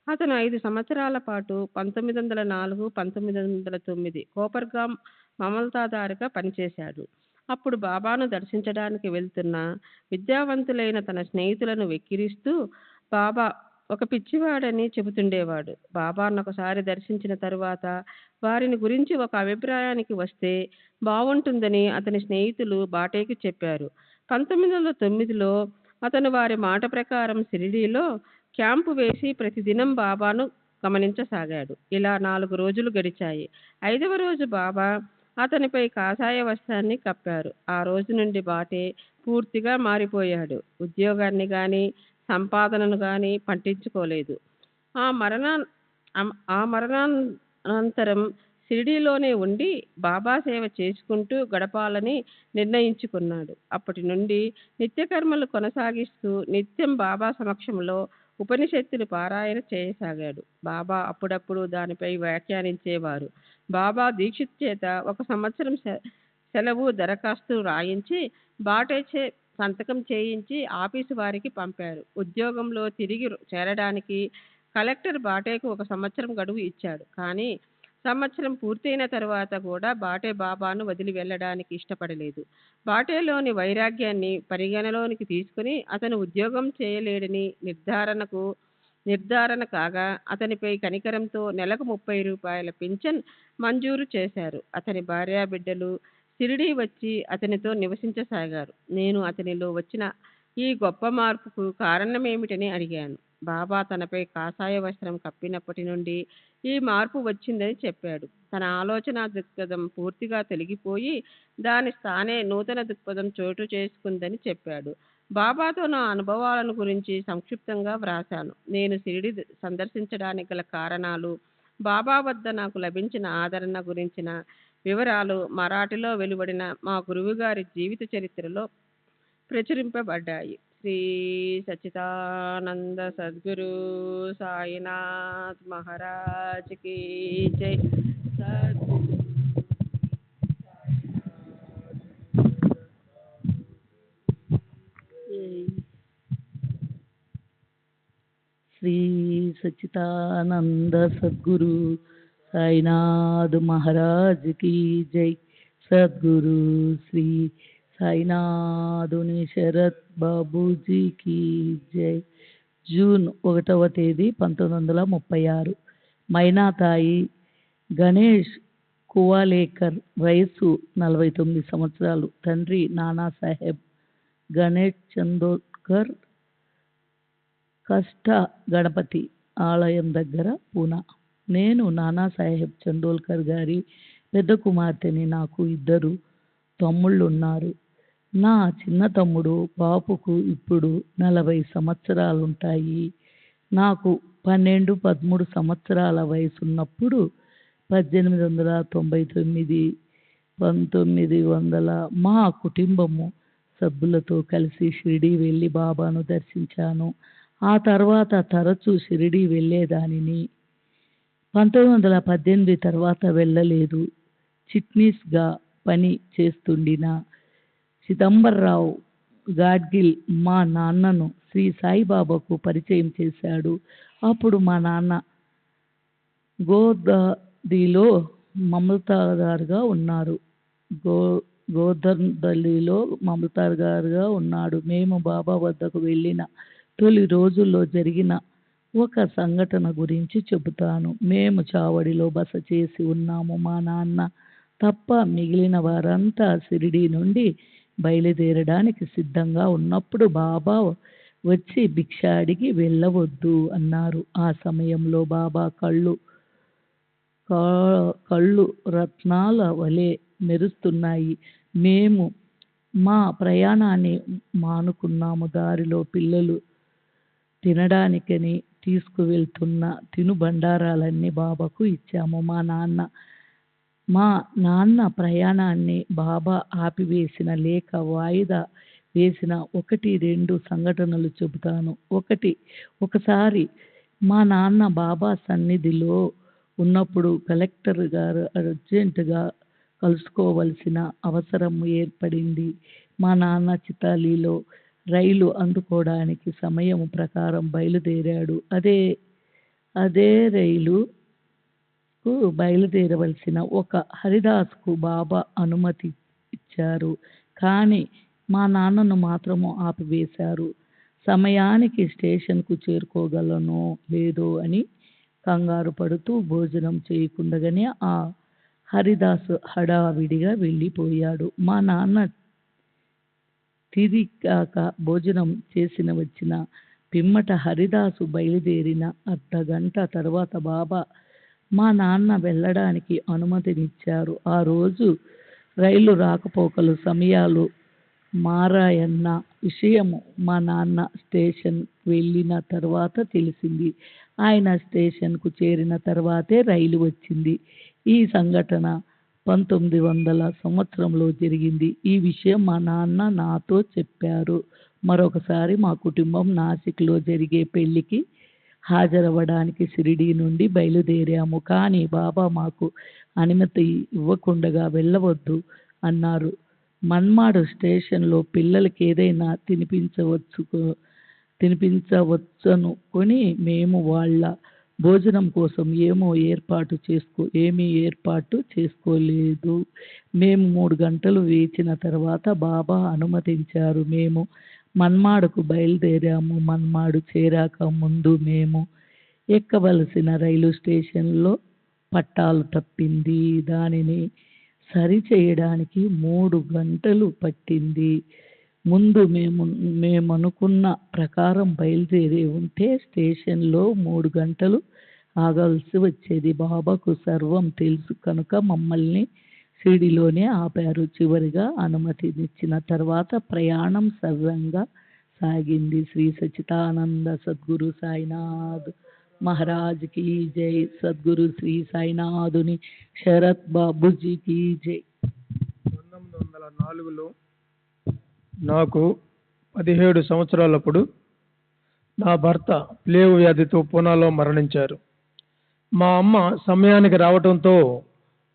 అతను 5 సంవత్సరాల పాటు 1904, 1909 కోపర్గాం మమల్తాదారుగా పనిచేశాడు. అప్పుడు బాబాను దర్శించడానికి వెళ్తున్న విద్యావంతులైన తన స్నేహితులను వెక్కిరిస్తూ బాబా ఒక పిచ్చివాడని చెబుతుండేవాడు. బాబాను ఒకసారి దర్శించిన తరువాత వారిని గురించి ఒక అభిప్రాయానికి వస్తే బాగుంటుందని అతని స్నేహితులు బాటేకి చెప్పారు. 1909లో అతను వారి మాట ప్రకారం షిరిడీలో క్యాంపు వేసి ప్రతిదినం బాబాను గమనించసాగాడు. ఇలా 4 రోజులు గడిచాయి. 5వ రోజు బాబా అతనిపై కాషాయ వస్త్రాన్ని కప్పారు. ఆ రోజు నుండి బాటే పూర్తిగా మారిపోయాడు. ఉద్యోగాన్ని కానీ సంపాదనను కానీ పట్టించుకోలేదు. ఆ మరణానంతరం షిరిడీలోనే ఉండి బాబా సేవ చేసుకుంటూ గడపాలని నిర్ణయించుకున్నాడు. అప్పటి నుండి నిత్యకర్మలు కొనసాగిస్తూ నిత్యం బాబా సమక్షంలో ఉపనిషత్తులు పారాయణ చేయసాగాడు. బాబా అప్పుడప్పుడు దానిపై వ్యాఖ్యానించేవారు. బాబా దీక్షిత్ చేత 1 సంవత్సరం సెలవు దరఖాస్తు రాయించి బాటేచే సంతకం చేయించి ఆఫీసు వారికి పంపారు. ఉద్యోగంలో తిరిగి చేరడానికి కలెక్టర్ బాటేకు 1 సంవత్సరం గడువు ఇచ్చాడు. కానీ సంవత్సరం పూర్తయిన తరువాత కూడా బాటే బాబాను వదిలి వెళ్ళడానికి ఇష్టపడలేదు. బాటేలోని వైరాగ్యాన్ని పరిగణలోనికి తీసుకుని అతను ఉద్యోగం చేయలేడని నిర్ధారణ కాగా అతనిపై కనికరంతో నెలకు ₹30 పింఛన్ మంజూరు చేశారు. అతని భార్యాబిడ్డలు షిరిడీ వచ్చి అతనితో నివసించసాగారు. నేను అతనిలో వచ్చిన ఈ గొప్ప మార్పుకు కారణమేమిటని అడిగాను. బాబా తనపై కాషాయ వస్త్రం కప్పినప్పటి నుండి ఈ మార్పు వచ్చిందని చెప్పాడు. తన ఆలోచన దృక్పథం పూర్తిగా తొలగిపోయి దాని స్థానే నూతన దృక్పథం చోటు చేసుకుందని చెప్పాడు. బాబాతో నా అనుభవాలను గురించి సంక్షిప్తంగా వ్రాశాను. నేను షిరిడి సందర్శించడానికి గల కారణాలు, బాబా వద్ద నాకు లభించిన ఆదరణ గురించిన వివరాలు మరాఠీలో వెలువడిన మా గురువుగారి జీవిత చరిత్రలో ప్రచురింపబడ్డాయి. శ్రీ సచ్చిదానంద సద్గురు సాయినాథ్ మహారాజ్ కి జై.
శ్రీ సచ్చిదానంద సద్గురు సాయినాథ్ మహారాజ్ కి జై. సద్గురు శ్రీ సాయినాథుని శరత్ బాబూజీకి జై. జూన్ 1వ తేదీ 1936. మైనాతాయి గణేష్ కువాలేకర్, వయస్సు 49 సంవత్సరాలు. తండ్రి నానాసాహెబ్ గణేష్ చందోర్కర్, కష్ట గణపతి ఆలయం దగ్గర, పూనా. నేను నానాసాహెబ్ చందోల్కర్ గారి పెద్ద కుమార్తెని. నాకు 2 తమ్ముళ్ళు ఉన్నారు. నా చిన్న తమ్ముడు బాపుకు ఇప్పుడు 40 సంవత్సరాలుంటాయి. నాకు 12, 13 సంవత్సరాల వయసున్నప్పుడు 1899, 1900 మా కుటుంబము సభ్యులతో కలిసి షిరిడీ వెళ్ళి బాబాను దర్శించాను. ఆ తర్వాత తరచూ షిరిడీ వెళ్ళేదానిని. 1918 తర్వాత వెళ్ళలేదు. చిట్నీస్గా పని చేస్తుండిన చిదంబరరావు గాడ్గిల్ మా నాన్నను శ్రీ సాయిబాబాకు పరిచయం చేశాడు. అప్పుడు మా నాన్న గోదాదిలో మమల్తాదారుగా ఉన్నారు. గోదర్దలిలో మమల్తాదారుగా ఉన్నాడు. మేము బాబా వద్దకు వెళ్ళిన తొలి రోజుల్లో జరిగిన ఒక సంఘటన గురించి చెబుతాను. మేము చావడిలో బస చేసి ఉన్నాము. మా నాన్న తప్ప మిగిలిన వారంతా షిరిడీ నుండి బయలుదేరడానికి సిద్ధంగా ఉన్నప్పుడు బాబా వచ్చి భిక్ష అడిగి వెళ్ళవద్దు అన్నారు. ఆ సమయంలో బాబా కళ్ళు రత్నాల వలె మెరుస్తున్నాయి. మేము మా ప్రయాణాన్ని మానుకున్నాము. దారిలో పిల్లలు తినడానికని తీసుకువెళ్తున్న తినుబండారాలన్నీ బాబాకు ఇచ్చాము. మా నాన్న ప్రయాణాన్ని బాబా ఆపివేసిన లేక వాయిదా వేసిన 1-2 సంఘటనలు చెబుతాను. ఒకసారి మా నాన్న బాబా సన్నిధిలో ఉన్నప్పుడు కలెక్టర్ గారు అర్జెంటుగా కలుసుకోవలసిన అవసరం ఏర్పడింది. మా నాన్న చితాలీలో రైలు అందుకోవడానికి సమయం ప్రకారం బయలుదేరాడు. అదే రైలుకు బయలుదేరవలసిన ఒక హరిదాస్కు బాబా అనుమతి ఇచ్చారు. కానీ మా నాన్నను మాత్రము ఆపివేశారు. సమయానికి స్టేషన్కు చేరుకోగలనో లేదో అని కంగారు పడుతూ భోజనం చేయకుండగానే ఆ హరిదాసు హడావిడిగా వెళ్ళిపోయాడు. మా నాన్న తిరిగాక భోజనం చేసిన వచ్చిన పిమ్మట హరిదాసు బయలుదేరిన అర్ధగంట తర్వాత బాబా మా నాన్న వెళ్ళడానికి అనుమతినిచ్చారు. ఆ రోజు రైలు రాకపోకలు సమయాలు మారాయన్న విషయము మా నాన్న స్టేషన్ వెళ్ళిన తర్వాత తెలిసింది. ఆయన స్టేషన్కు చేరిన తర్వాతే రైలు వచ్చింది. ఈ సంఘటన 1900 సంవత్సరంలో జరిగింది. ఈ విషయం మా నాన్న నాతో చెప్పారు. మరొకసారి మా కుటుంబం నాసిక్లో జరిగే పెళ్లికి హాజరవ్వడానికి షిరిడీ నుండి బయలుదేరాము. కానీ బాబా మాకు అనుమతి ఇవ్వకుండా వెళ్ళవద్దు అన్నారు. మన్మాడు స్టేషన్లో పిల్లలకి ఏదైనా తినిపించవచ్చనుకొని మేము వాళ్ళ భోజనం కోసం ఏమీ ఏర్పాటు చేసుకోలేదు. మేము 3 గంటలు వేచిన తర్వాత బాబా అనుమతించారు. మేము మన్మాడుకు బయలుదేరాము. మన్మాడు చేరాక ముందు మేము ఎక్కవలసిన రైలు స్టేషన్లో పట్టాలు తప్పింది. దానిని సరిచేయడానికి 3 గంటలు పట్టింది. ముందు మేమనుకున్న ప్రకారం బయలుదేరి ఉంటే స్టేషన్లో 3 గంటలు ఆగాల్సి వచ్చేది. బాబాకు సర్వం తెలుసు కనుక మమ్మల్ని షిరిడీలోనే ఆపారు. చివరిగా అనుమతినిచ్చిన తర్వాత ప్రయాణం సవ్యంగా సాగింది. శ్రీ సచ్చిదానంద సద్గురు సాయినాథ్ మహారాజ్కి జై. సద్గురు శ్రీ సాయినాథుని శరత్ బాబూజీకి జై.
1904లో నాకు 17 సంవత్సరాలప్పుడు నా భర్త ప్లేగు వ్యాధితో పూనాలో మరణించారు. మా అమ్మ సమయానికి రావటంతో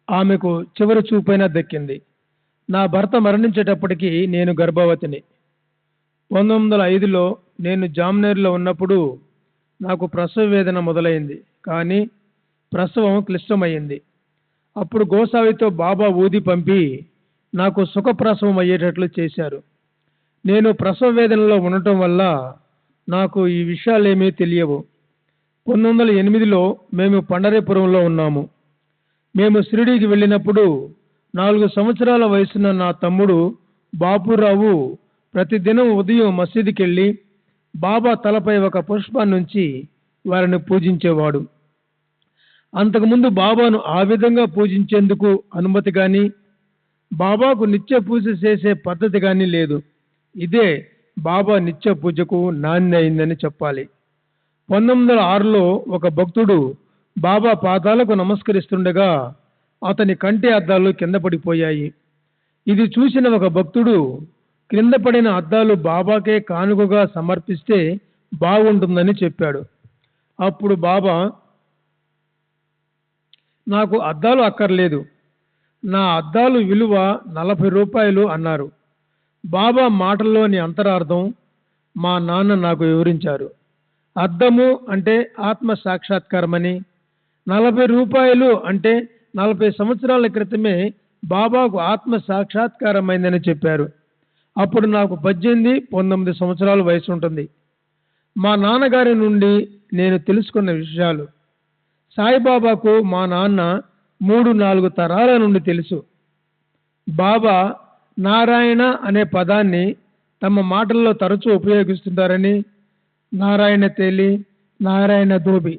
ఆమెకు చివరి చూపైనా దక్కింది. నా భర్త మరణించేటప్పటికి నేను గర్భవతిని. 1905లో నేను జామ్నేర్లో ఉన్నప్పుడు నాకు ప్రసవ వేదన మొదలైంది. కానీ ప్రసవం క్లిష్టమైంది. అప్పుడు గోసావితో బాబా ఊది పంపి నాకు సుఖప్రసవం అయ్యేటట్లు చేశారు. నేను ప్రసవ వేదనలో ఉండటం వల్ల నాకు ఈ విషయాలేమీ తెలియవు. 1908లో మేము పండరీపురంలో ఉన్నాము. మేము షిరిడీకి వెళ్ళినప్పుడు 4 సంవత్సరాల వయసున్న నా తమ్ముడు బాపురావు ప్రతిదినం ఉదయం మసీదుకి వెళ్ళి బాబా తలపై ఒక పుష్పాన్ని ఉంచి వారిని పూజించేవాడు. అంతకుముందు బాబాను ఆ విధంగా పూజించేందుకు అనుమతి కానీ బాబాకు నిత్య పూజ చేసే పద్ధతి కానీ లేదు. ఇదే బాబా నిత్య పూజకు నాంది అయిందని చెప్పాలి. 1906లో ఒక భక్తుడు బాబా పాదాలకు నమస్కరిస్తుండగా అతని కంటి అద్దాలు కింద పడిపోయాయి. ఇది చూసిన ఒక భక్తుడు క్రింద పడిన అద్దాలు బాబాకే కానుకగా సమర్పిస్తే బాగుంటుందని చెప్పాడు. అప్పుడు బాబా, నాకు అద్దాలు అక్కర్లేదు, నా అద్దాలు విలువ 40 రూపాయలు అన్నారు. బాబా మాటల్లోని అంతరార్థం మా నాన్న నాకు వివరించారు. అద్దము అంటే ఆత్మ సాక్షాత్కారమని, 40 రూపాయలు అంటే 40 సంవత్సరాల క్రితమే బాబాకు ఆత్మ సాక్షాత్కారమైందని చెప్పారు. అప్పుడు నాకు 18, 19 సంవత్సరాల వయసు ఉంటుంది. మా నాన్నగారి నుండి నేను తెలుసుకున్న విషయాలు. సాయిబాబాకు మా నాన్న 3-4 తరాల నుండి తెలుసు. బాబా నారాయణ అనే పదాన్ని తమ మాటల్లో తరచూ ఉపయోగిస్తుంటారని, నారాయణ తేలి, నారాయణ దోబి,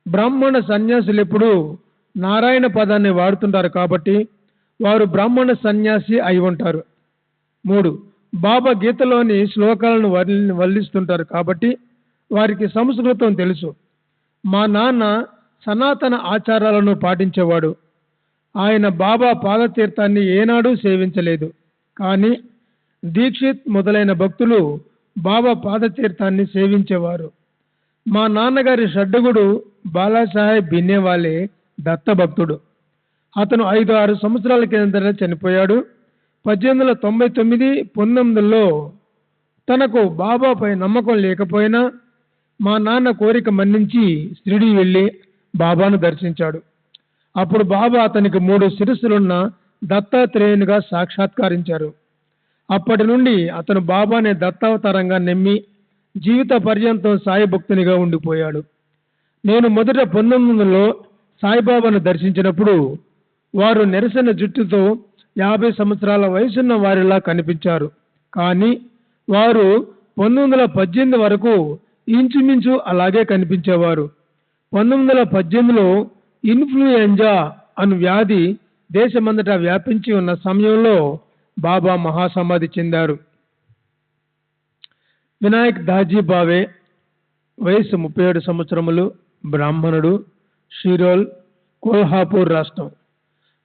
బ్రాహ్మణ సన్యాసులు ఎప్పుడు నారాయణ పదాన్ని వాడుతుంటారు కాబట్టి వారు బ్రాహ్మణ సన్యాసి అయి ఉంటారు. 3, బాబా గీతలోని శ్లోకాలను వల్లిస్తుంటారు కాబట్టి వారికి సంస్కృతం తెలుసు. మా నాన్న సనాతన ఆచారాలను పాటించేవాడు. ఆయన బాబా పాదతీర్థాన్ని ఏనాడూ సేవించలేదు. కానీ దీక్షిత్ మొదలైన భక్తులు బాబా పాదతీర్థాన్ని సేవించేవారు. మా నాన్నగారి షడ్డగుడు బాలాసాహెబ్ బిన్నేవాలే దత్త భక్తుడు. అతను 5-6 సంవత్సరాల కిందట చనిపోయాడు. 1899, 19లో తనకు బాబాపై నమ్మకం లేకపోయినా మా నాన్న కోరిక మన్నించి షిరిడీ వెళ్ళి బాబాను దర్శించాడు. అప్పుడు బాబా అతనికి 3 శిరస్సులున్న దత్తాత్రేయునిగా సాక్షాత్కరించారు. అప్పటి నుండి అతను బాబానే దత్తావతారంగా నమ్మి జీవిత పర్యంతం సాయి భక్తునిగా ఉండిపోయాడు. నేను మొదట 1900లో సాయిబాబాను దర్శించినప్పుడు వారు నెరసిన జుట్టుతో 50 సంవత్సరాల వయసున్న వారిలా కనిపించారు. కానీ వారు 1918 వరకు ఇంచుమించు అలాగే కనిపించేవారు. 1918లో ఇన్ఫ్లుయెంజా అను వ్యాధి దేశమంతటా వ్యాపించి ఉన్న సమయంలో బాబా మహాసమాధి చెందారు. వినాయక్ దాజీ బావే, వయసు 37 సంవత్సరములు, బ్రాహ్మణుడు, షిరోల్, కోల్హాపూర్ రాష్ట్రం.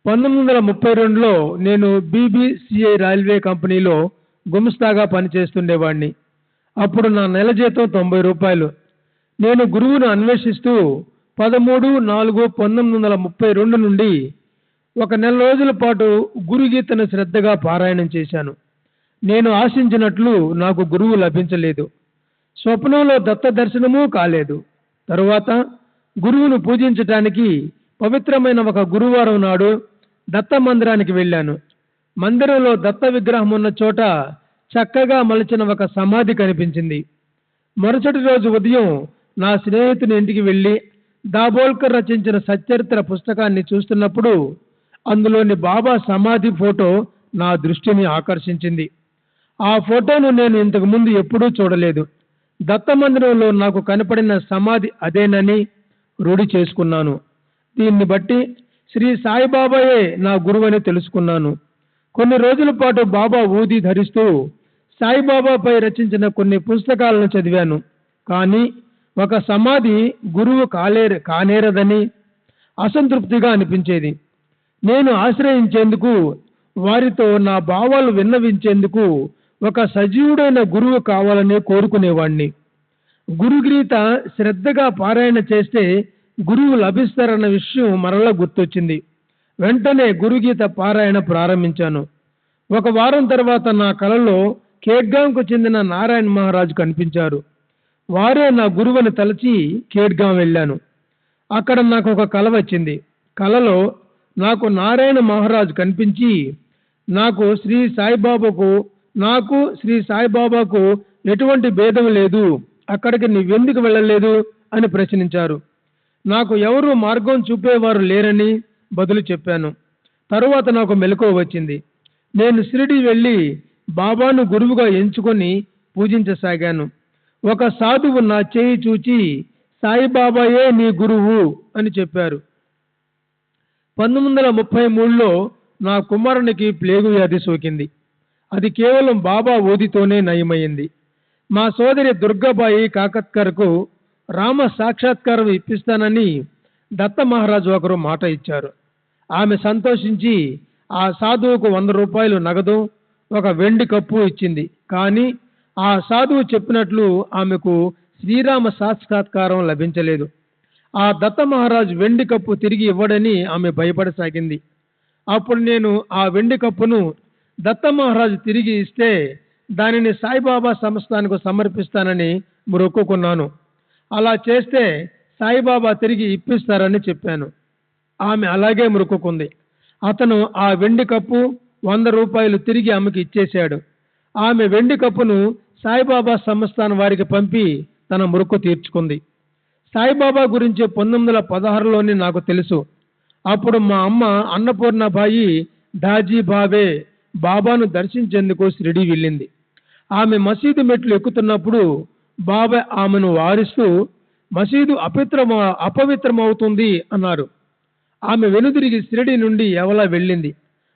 1932లో నేను బీబీసీఐ రైల్వే కంపెనీలో గుమస్తాగా పనిచేస్తుండేవాడిని. అప్పుడు నా నెల జీతం 90 రూపాయలు. నేను గురువును అన్వేషిస్తూ 13/4/1932 నుండి 1 నెల రోజుల పాటు గురుగీతను శ్రద్ధగా పారాయణం చేశాను. నేను ఆశించినట్లు నాకు గురువు లభించలేదు. స్వప్నంలో దత్త దర్శనమూ కాలేదు. తరువాత గురువును పూజించటానికి పవిత్రమైన ఒక గురువారం నాడు దత్త మందిరానికి వెళ్ళాను. మందిరంలో దత్త విగ్రహం ఉన్న చోట చక్కగా మలిచిన ఒక సమాధి కనిపించింది. మరుసటి రోజు ఉదయం నా స్నేహితుని ఇంటికి వెళ్ళి దాబోల్కర్ రచించిన సచ్చరిత్ర పుస్తకాన్ని చూస్తున్నప్పుడు అందులోని బాబా సమాధి ఫోటో నా దృష్టిని ఆకర్షించింది. ఆ ఫోటోను నేను ఇంతకు ముందు ఎప్పుడూ చూడలేదు. దత్త మందిరంలో నాకు కనపడిన సమాధి అదేనని రూఢి చేసుకున్నాను. దీన్ని బట్టి శ్రీ సాయిబాబాయే నా గురువని తెలుసుకున్నాను. కొన్ని రోజుల పాటు బాబా ఊది ధరిస్తూ సాయిబాబాపై రచించిన కొన్ని పుస్తకాలను చదివాను. కానీ ఒక సమాధి గురువు కానేరదని అసంతృప్తిగా అనిపించేది. నేను ఆశ్రయించేందుకు, వారితో నా భావాలు విన్నవించేందుకు ఒక సజీవుడైన గురువు కావాలని కోరుకునేవాణ్ణి. గురుగీత శ్రద్ధగా పారాయణ చేస్తే గురువు లభిస్తారన్న విషయం మరలా గుర్తొచ్చింది. వెంటనే గురుగీత పారాయణ ప్రారంభించాను. 1 వారం తర్వాత నా కలలో ఖేడ్గాంకు చెందిన నారాయణ మహారాజు కనిపించారు. వారే నా గురువుని తలచి ఖేడ్గాం వెళ్ళాను. అక్కడ నాకు ఒక కల వచ్చింది. కలలో నాకు నారాయణ మహారాజు కనిపించి నాకు శ్రీ సాయిబాబాకు ఎటువంటి భేదం లేదు, అక్కడికి నువ్వెందుకు వెళ్ళలేదు అని ప్రశ్నించారు. నాకు ఎవరు మార్గం చూపేవారు లేరని బదులు చెప్పాను. తరువాత నాకు మెలకువ వచ్చింది. నేను షిరిడి వెళ్ళి బాబాను గురువుగా ఎంచుకొని పూజించసాగాను. ఒక సాధువు నా చేయి చూచి సాయిబాబాయే నీ గురువు అని చెప్పారు. 1933లో నా కుమారునికి ప్లేగు వ్యాధి సోకింది. అది కేవలం బాబా ఓదితోనే నయమైంది. మా సోదరి దుర్గాబాయి కాకత్కర్కు రామ సాక్షాత్కారం ఇప్పిస్తానని దత్త మహారాజు ఒకరు మాట ఇచ్చారు. ఆమె సంతోషించి ఆ సాధువుకు 100 రూపాయలు నగదు, ఒక వెండి కప్పు ఇచ్చింది. కానీ ఆ సాధువు చెప్పినట్లు ఆమెకు శ్రీరామ సాక్షాత్కారం లభించలేదు. ఆ దత్త మహారాజు వెండి కప్పు తిరిగి ఇవ్వడని ఆమె భయపడసాగింది. అప్పుడు నేను ఆ వెండి కప్పును దత్త మహారాజు తిరిగి ఇస్తే దానిని సాయిబాబా సంస్థానికి సమర్పిస్తానని మొక్కుకున్నాను. అలా చేస్తే సాయిబాబా తిరిగి ఇప్పిస్తారని చెప్పాను. ఆమె అలాగే మొక్కుకుంది. అతను ఆ వెండి కప్పు 100 రూపాయలు తిరిగి ఆమెకి ఇచ్చేశాడు. ఆమె వెండి కప్పును సాయిబాబా సంస్థానం వారికి పంపి తన మొక్కు తీర్చుకుంది. సాయిబాబా గురించి 1916లోనే నాకు తెలుసు. అప్పుడు మా అమ్మ అన్నపూర్ణబాయి డాజీ బాబే బాబాను దర్శించేందుకు షిరిడి వెళ్ళింది. ఆమె మసీదు మెట్లు ఎక్కుతున్నప్పుడు బాబా ఆమెను వారిస్తూ మసీదు అపవిత్రమవుతుంది అన్నారు. ఆమె వెనుదిరిగి షిరిడి నుండి ఎవలా వెళ్ళింది.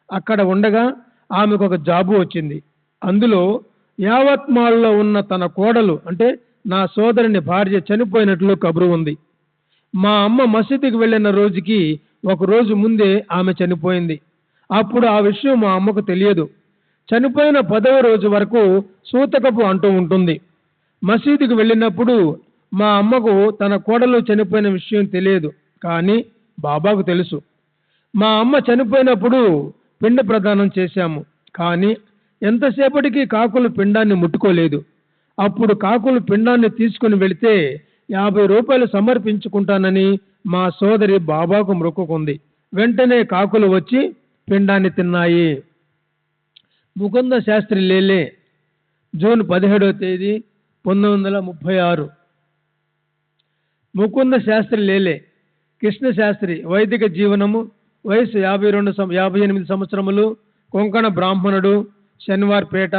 అక్కడ ఉండగా ఆమెకు ఒక జాబు వచ్చింది. అందులో యావత్మాల్లో ఉన్న తన కోడలు అంటే నా సోదరుని భార్య చనిపోయినట్లు కబురు ఉంది. మా అమ్మ మసీదుకి వెళ్ళిన రోజుకి ఒక రోజు ముందే ఆమె చనిపోయింది. అప్పుడు ఆ విషయం మా అమ్మకు తెలియదు. చనిపోయిన 10వ రోజు వరకు సూతకపు అంటూ ఉంటుంది. మసీదుకి వెళ్ళినప్పుడు మా అమ్మకు తన కోడలు చనిపోయిన విషయం తెలియదు, కానీ బాబాకు తెలుసు. మా అమ్మ చనిపోయినప్పుడు పిండ ప్రదానం చేశాము, కానీ ఎంతసేపటికి కాకులు పిండాన్ని ముట్టుకోలేదు. అప్పుడు కాకులు పిండాన్ని తీసుకుని వెళితే 50 రూపాయలు సమర్పించుకుంటానని మా సోదరి బాబాకు మొక్కుకుంది. వెంటనే కాకులు వచ్చి పిండాన్ని తిన్నాయి. ముకుంద శాస్త్రి లేలే, జూన్ 17వ తేదీ 1936. ముకుంద శాస్త్రి లేలే, కృష్ణ శాస్త్రి, వైదిక జీవనము, వయసు 58 సంవత్సరములు, కొంకణ బ్రాహ్మణుడు, శనివార్పేట,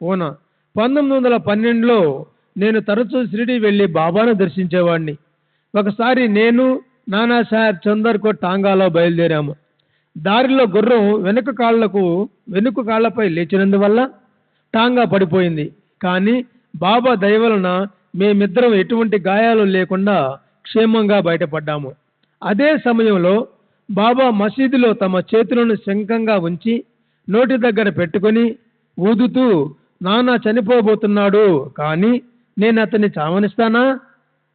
పూనా. 1912లో నేను తరచూ షిరిడి వెళ్ళి బాబాను దర్శించేవాడిని. ఒకసారి నేను నానాసాహెబ్ చందర్కు టాంగాలో బయలుదేరాము. దారిలో గుర్రం వెనుక కాళ్లపై లేచినందువల్ల టాంగా పడిపోయింది. కానీ బాబా దయ వలన మేమిద్దరం ఎటువంటి గాయాలు లేకుండా క్షేమంగా బయటపడ్డాము. అదే సమయంలో బాబా మసీదులో తమ చేతులను శంఖంగా ఉంచి నోటి దగ్గర పెట్టుకొని ఊదుతూ నానా చనిపోబోతున్నాడు, కానీ నేను అతన్ని చావనిస్తానా?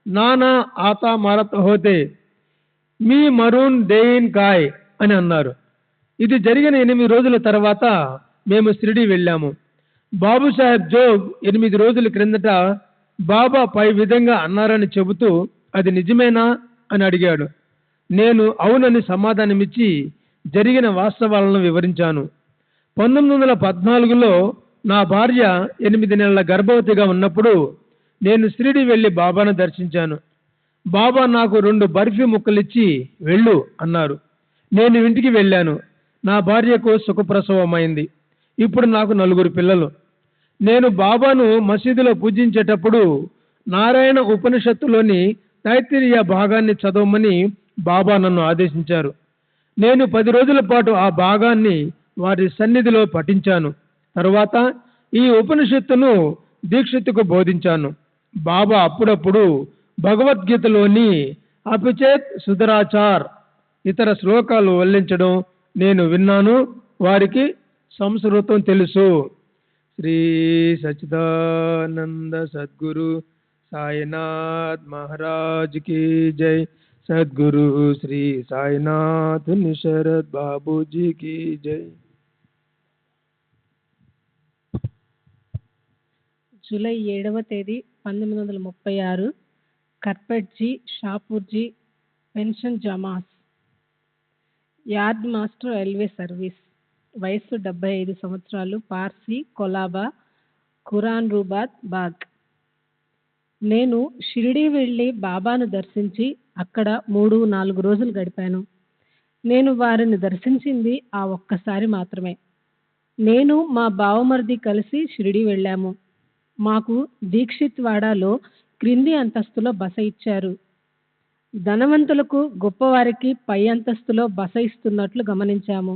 నానా ఆతా మారత్ హోతే మీ మరూన్ దేయిన్ కాయ్ అని అన్నారు. ఇది జరిగిన 8 రోజుల తర్వాత మేము షిరిడి వెళ్ళాము. బాబుసాహెబ్ జోగ్ 8 రోజుల క్రిందట బాబా పై విధంగా అన్నారని చెబుతూ అది నిజమేనా అని అడిగాడు. నేను అవునని సమాధానమిచ్చి జరిగిన వాస్తవాలను వివరించాను. 1914లో నా భార్య 8 నెలల గర్భవతిగా ఉన్నప్పుడు నేను షిరిడి వెళ్ళి బాబాను దర్శించాను. బాబా నాకు 2 బర్ఫీ ముక్కలిచ్చి వెళ్ళు అన్నారు. నేను ఇంటికి వెళ్ళాను. నా భార్యకు సుఖప్రసవమైంది. ఇప్పుడు నాకు 4 పిల్లలు. నేను బాబాను మసీదులో పూజించేటప్పుడు నారాయణ ఉపనిషత్తులోని తైత్తిరీయ భాగాన్ని చదవమని బాబా నన్ను ఆదేశించారు. నేను 10 రోజుల పాటు ఆ భాగాన్ని వారి సన్నిధిలో పఠించాను. తరువాత ఈ ఉపనిషత్తును దీక్షితుకు బోధించాను. బాబా అప్పుడప్పుడు భగవద్గీతలోని అపిచేత్ సుధరాచార్ ఇతర శ్లోకాలు వల్లించడం నేను విన్నాను. వారికి సంస్కృతం తెలుసు. శ్రీ సచ్చిదానంద సద్గురు సాయినాథ్ మహారాజ్ की जय. सद्गुरु श्री साईनाथ निशरद बाबूजी की जय.
జూలై 7వ తేదీ 1936 కర్పట్జీ షాపూర్జీ పెన్షన్ జమాస్ యార్డ్ మాస్టర్ రైల్వే సర్వీస్. వయస్సు 75 సంవత్సరాలు, పార్సీ, కొలాబా, ఖురాన్ రూబాద్ బాగ్. నేను షిరిడీ వెళ్ళి బాబాను దర్శించి అక్కడ 3-4 రోజులు గడిపాను. నేను వారిని దర్శించింది ఆ ఒక్కసారి మాత్రమే. నేను మా బావమరిది కలిసి షిరిడీ వెళ్ళాము. మాకు దీక్షిత్ వాడాలో క్రింది అంతస్తులో బస ఇచ్చారు. ధనవంతులకు, గొప్పవారికి పై అంతస్తులో బస ఇస్తున్నట్లు గమనించాము.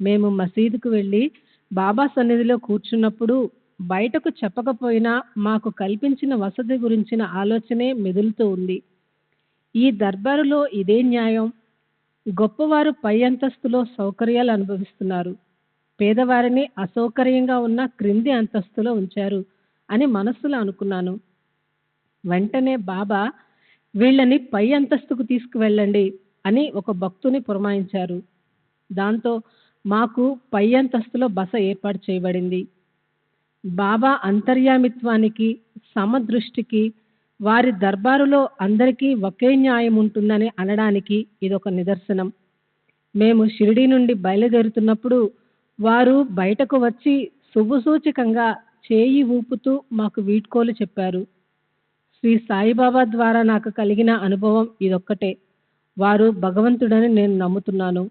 మేము మసీదుకు వెళ్ళి బాబా సన్నిధిలో కూర్చున్నప్పుడు బయటకు చెప్పకపోయినా మాకు కల్పించిన వసతి గురించిన ఆలోచనే మెదులుతూ ఉంది. ఈ దర్బారులో ఇదే న్యాయం. గొప్పవారు పై అంతస్తులో సౌకర్యాలు అనుభవిస్తున్నారు, పేదవారిని అసౌకర్యంగా ఉన్న క్రింది అంతస్తులో ఉంచారు అని మనస్సులో అనుకున్నాను. వెంటనే బాబా వీళ్ళని పై అంతస్తుకు తీసుకువెళ్ళండి అని ఒక భక్తుని పురమాయించారు. దాంతో మాకు పై అంతస్తులో బస ఏర్పాటు చేయబడింది. బాబా అంతర్యామిత్వానికి, సమదృష్టికి, వారి దర్బారులో అందరికీ ఒకే న్యాయం ఉంటుందని అనడానికి ఇదొక నిదర్శనం. మేము షిరిడీ నుండి బయలుదేరుతున్నప్పుడు వారు బయటకు వచ్చి శుభసూచకంగా చేయి ఊపుతూ మాకు వీడ్కోలు చెప్పారు. శ్రీ సాయిబాబా ద్వారా నాకు కలిగిన అనుభవం ఇదొక్కటే. వారు భగవంతుడని నేను నమ్ముతున్నాను.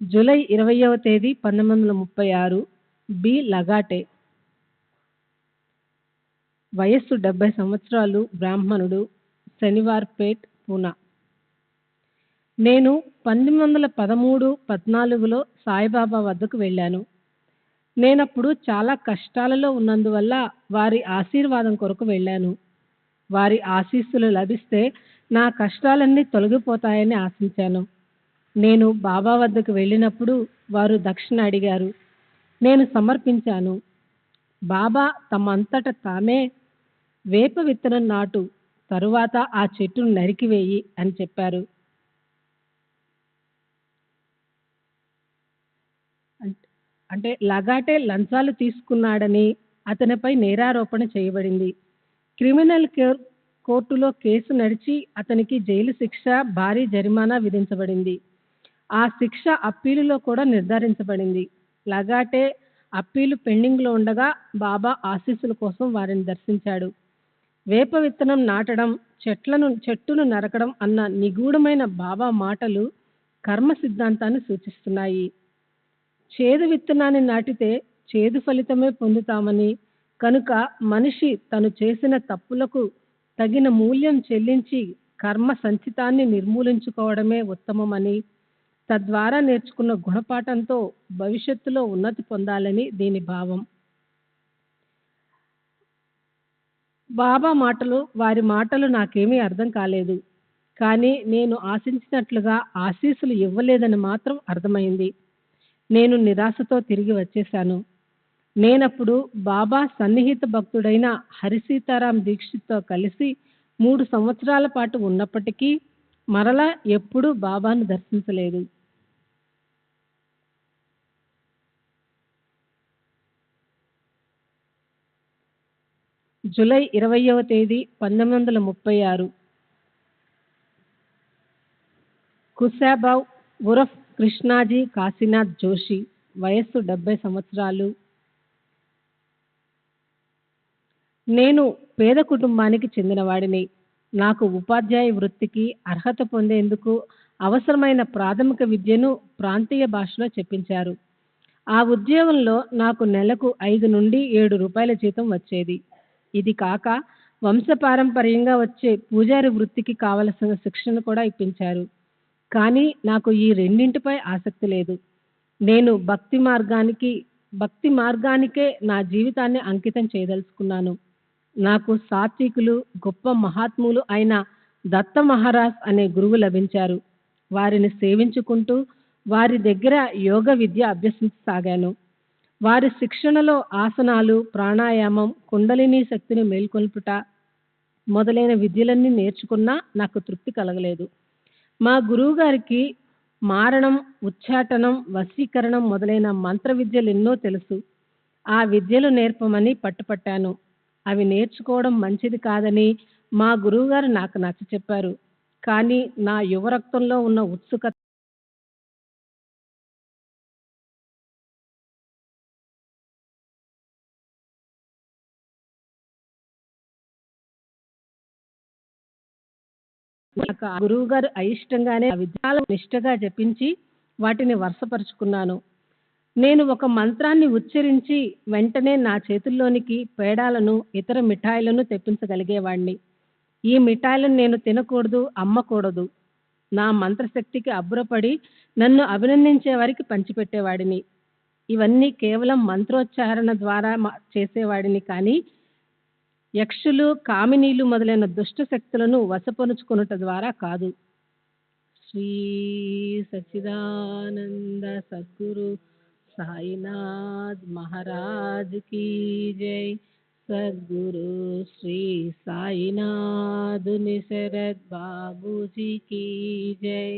జూలై 20వ తేదీ 1936, బి లగాటే. వయస్సు 70 సంవత్సరాలు, బ్రాహ్మణుడు, శనివార్పేట్, పూనా. నేను 1913-14లో సాయిబాబా వద్దకు వెళ్ళాను. నేనప్పుడు చాలా కష్టాలలో ఉన్నందువల్ల వారి ఆశీర్వాదం కొరకు వెళ్ళాను. వారి ఆశీస్సులు లభిస్తే నా కష్టాలన్నీ తొలగిపోతాయని ఆశించాను. నేను బాబా వద్దకు వెళ్ళినప్పుడు వారు దక్షిణ అడిగారు. నేను సమర్పించాను. బాబా తమంతట తామే వేప విత్తనం నాటు, తరువాత ఆ చెట్టును నరికివేయి అని చెప్పారు. అంటే లగాటే లంచాలు తీసుకున్నాడని అతనిపై నేరారోపణ చేయబడింది. క్రిమినల్ కోర్టులో కేసు నడిచి అతనికి జైలు శిక్ష, భారీ జరిమానా విధించబడింది. ఆ శిక్ష అప్పీలులో కూడా నిర్ధారించబడింది. లగాటే అప్పీలు పెండింగ్లో ఉండగా బాబా ఆశీస్సుల కోసం వారిని దర్శించాడు. వేప విత్తనం నాటడం, చెట్టును నరకడం అన్న నిగూఢమైన బాబా మాటలు కర్మ సిద్ధాంతాన్ని సూచిస్తున్నాయి. చేదు విత్తనాన్ని నాటితే చేదు ఫలితమే పొందుతామని, కనుక మనిషి తను చేసిన తప్పులకు తగిన మూల్యం చెల్లించి కర్మ సంచితాన్ని నిర్మూలించుకోవడమే ఉత్తమమని, తద్వారా నేర్చుకున్న గుణపాఠంతో భవిష్యత్తులో ఉన్నతి పొందాలని దీని భావం. బాబా మాటలు, వారి మాటలు నాకేమీ అర్థం కాలేదు. కానీ నేను ఆశించినట్లుగా ఆశీస్సులు ఇవ్వలేదని మాత్రం అర్థమైంది. నేను నిరాశతో తిరిగి వచ్చేశాను. నేనప్పుడు బాబా సన్నిహిత భక్తుడైన హరిసీతారాం దీక్షిత్తో కలిసి 3 సంవత్సరాల పాటు ఉన్నప్పటికీ మరలా ఎప్పుడూ బాబాను దర్శించలేదు. జూలై 20వ తేదీ 1936, కుశాబావ్ ఉరఫ్ కృష్ణాజీ కాశీనాథ్ జోషి. వయస్సు 70 సంవత్సరాలు. నేను పేద కుటుంబానికి చెందినవాడిని. నాకు ఉపాధ్యాయ వృత్తికి అర్హత పొందేందుకు అవసరమైన ప్రాథమిక విద్యను ప్రాంతీయ భాషలో చెప్పించారు. ఆ ఉద్యోగంలో నాకు నెలకు 5 నుండి 7 రూపాయల జీతం వచ్చేది. ఇది కాక వంశపారంపర్యంగా వచ్చే పూజారి వృత్తికి కావలసిన శిక్షణ కూడా ఇప్పించారు. కానీ నాకు ఈ రెండింటిపై ఆసక్తి లేదు. నేను భక్తి మార్గానికే నా జీవితాన్ని అంకితం చేయదలుచుకున్నాను. నాకు సాత్వికులు, గొప్ప మహాత్ములు అయిన దత్త మహారాజ్ అనే గురువు లభించారు. వారిని సేవించుకుంటూ వారి దగ్గర యోగ విద్య అభ్యసించసాగాను. వారి శిక్షణలో ఆసనాలు, ప్రాణాయామం, కుండలిని శక్తిని మేల్కొల్పుట మొదలైన విద్యలన్నీ నేర్చుకున్నా నాకు తృప్తి కలగలేదు. మా గురువుగారికి మారణం, ఉచ్చాటనం, వశీకరణం మొదలైన మంత్ర విద్యలెన్నో తెలుసు. ఆ విద్యలు నేర్పమని పట్టుపట్టాను. అవి నేర్చుకోవడం మంచిది కాదని మా గురువుగారు నాకు నచ్చచెప్పారు. కానీ నా యువ రక్తంలో ఉన్న ఉత్సుకత నాకు ఆ గురువు గారు అయిష్టంగానే ఆ విద్యాలను నిష్ఠగా జపించి వాటిని వరుసపరుచుకున్నాను. నేను ఒక మంత్రాన్ని ఉచ్చరించి వెంటనే నా చేతుల్లోనికి పేడాలను ఇతర మిఠాయిలను తెప్పించగలిగేవాణ్ణి. ఈ మిఠాయిలను నేను తినకూడదు, అమ్మకూడదు. నా మంత్రశక్తికి అబ్బురపడి నన్ను అభినందించే వారికి పంచిపెట్టేవాడిని. ఇవన్నీ కేవలం మంత్రోచ్చారణ ద్వారా చేసేవాడిని కానీ యక్షులు, కామినీలు మొదలైన దుష్ట శక్తులను వశపరుచుకొనుట ద్వారా కాదు. శ్రీ సచ్చిదానంద సద్గురు సాయినాథ్ మహారాజ్ కీ జై. సద్గురు శ్రీ సాయినాథ్ నిశరద్ బాబూజీ కీ జై.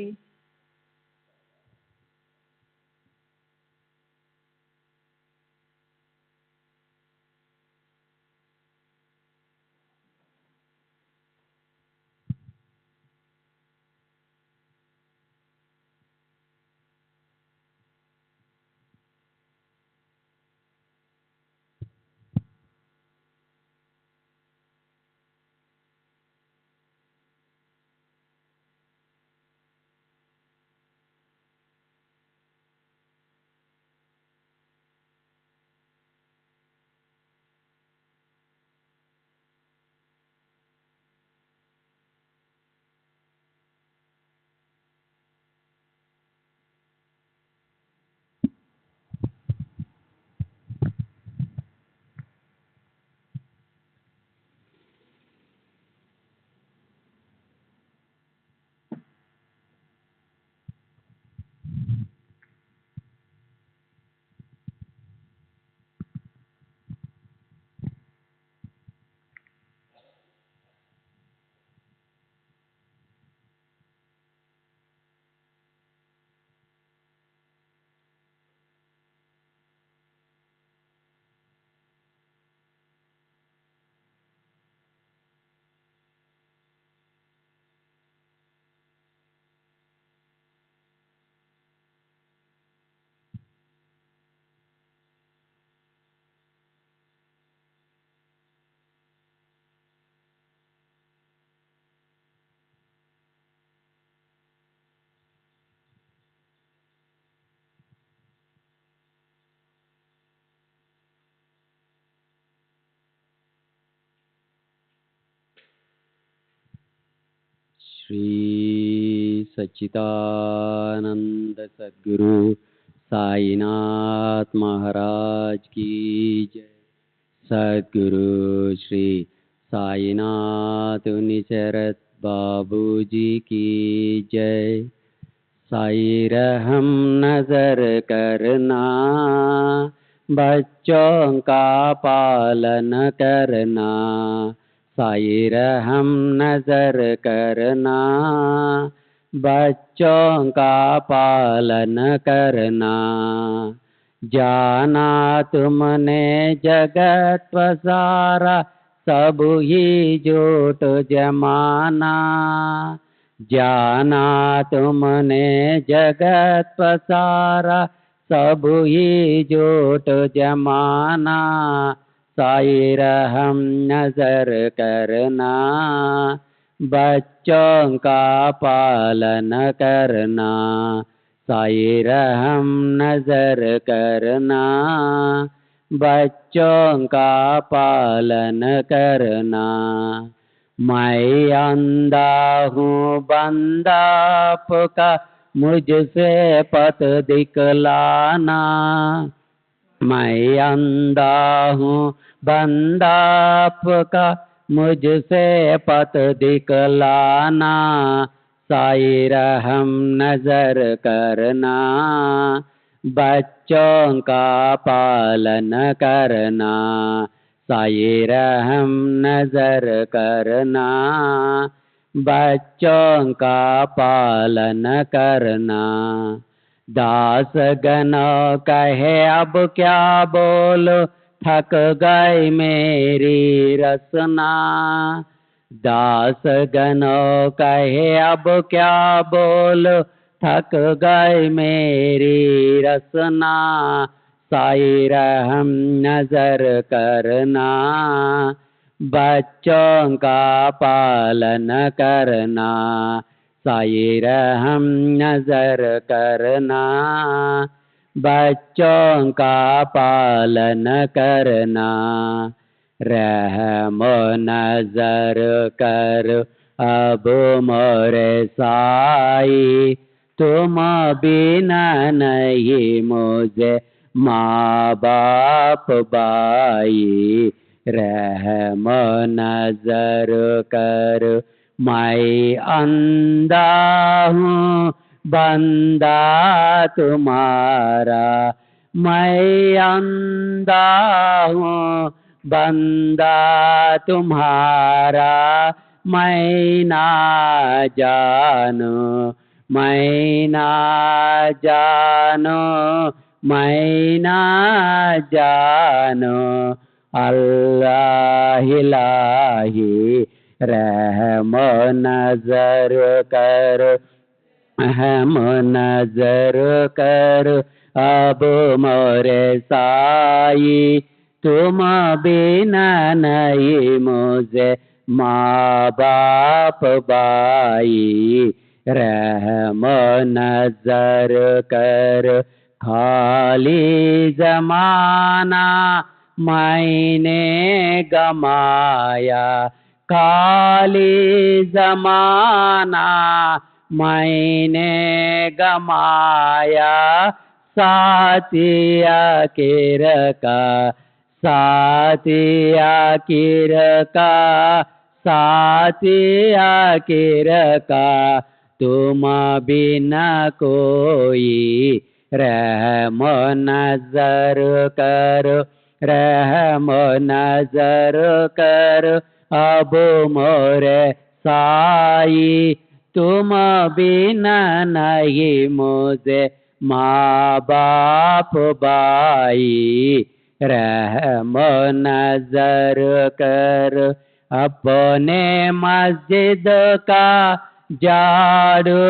श्री सच्चिदानंद सद्गुरु साईनाथ महाराज की जय। सद्गुरु श्री साईनाथ निशरत बाबूजी की जय। साई रहम नजर करना, बच्चों का पालन करना। साई रहम नजर करना, बच्चों का पालन करना। जाना तुमने जगत पसारा, सब ही झूठ जमाना। जाना तुमने जगत पसारा, सब ही झूठ जमाना। साई रहम नजर करना, बच्चों का पालन करना। साई रहम नजर करना, बच्चों का पालन करना। मैं अंधा हूँ बंदा आपका, मुझसे पथ दिखलाना। मैं अंधा हूँ बंदा आपका, मुझसे पथ दिखलाना। साई रहम नजर करना, बच्चों का पालन करना। साई रहम नजर करना, बच्चों का पालन करना। दास गनो कहे अब क्या बोलो, थक गई मेरी रसना। दास गनो कहे अब क्या बोलो, थक गई मेरी रसना। साई रहम नजर करना, बच्चों का पालन करना, साई रहम नजर करना। बच्चों का पालन करना, रहम नजर कर अब मोरे साई। तुम बिना नहीं मुझे माँ बाप बाई। रहम नजर कर मैं अंधा हूँ बंदा तुम्हारा। मैं अंधा हूँ बंदा तुम्हारा। मैं ना जानो, मैं ना जानो, मैं ना जानो। अल्लाह इलाही रहम नजर कर, रहम नजर कर अब मोरे साई। तुम बिना नहीं मुझे माँ बाप बाई। रहम नजर कर खाली जमाना मैंने गमाया। खाली जमाना मैंने गमाया। साथिया किर का, साथिया किर का, साथिया किर का तुम बिना कोई। रहम नजर कर, रहम नजर कर अब मोरे साई। तुम बिना नहीं मुझे माँ बाप बाई। रहम नजर कर अपने मस्जिद का झाड़ू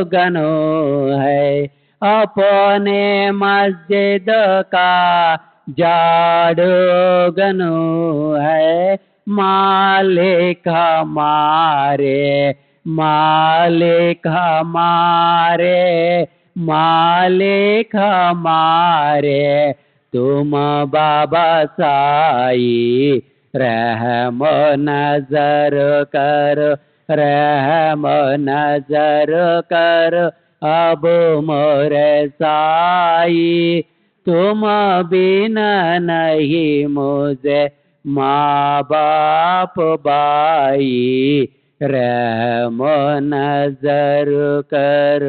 गनो है। अपने मस्जिद का झाड़ू गनो है। मालिक हमारे, मालिक हमारे, मालिक हमारे तुम बाबा साई। रहम नजर कर, रहम नजर कर अब मोरे साई। तुम बिना नहीं मुझे माँ बाप बाई। रहम नजर कर।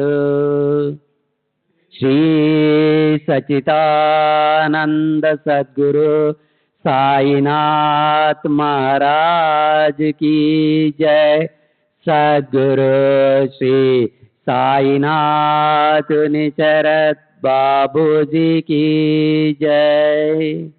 श्री सच्चिदानंद सद्गुरु साईनाथ महाराज की जय। सद्गुरु श्री साईनाथ निचरत बाबूजी की जय।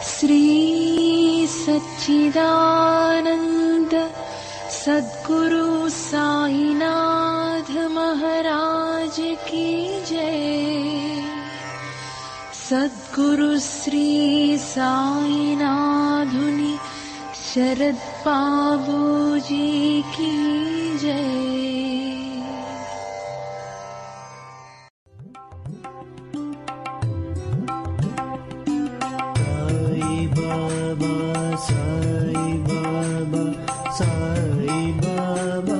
श्री सच्चिदानंद सद्गुरु साईनाथ महाराज की जय। सद्गुरु श्री साईनाथुनि शरद बाबूजी की जय।
साई बाबा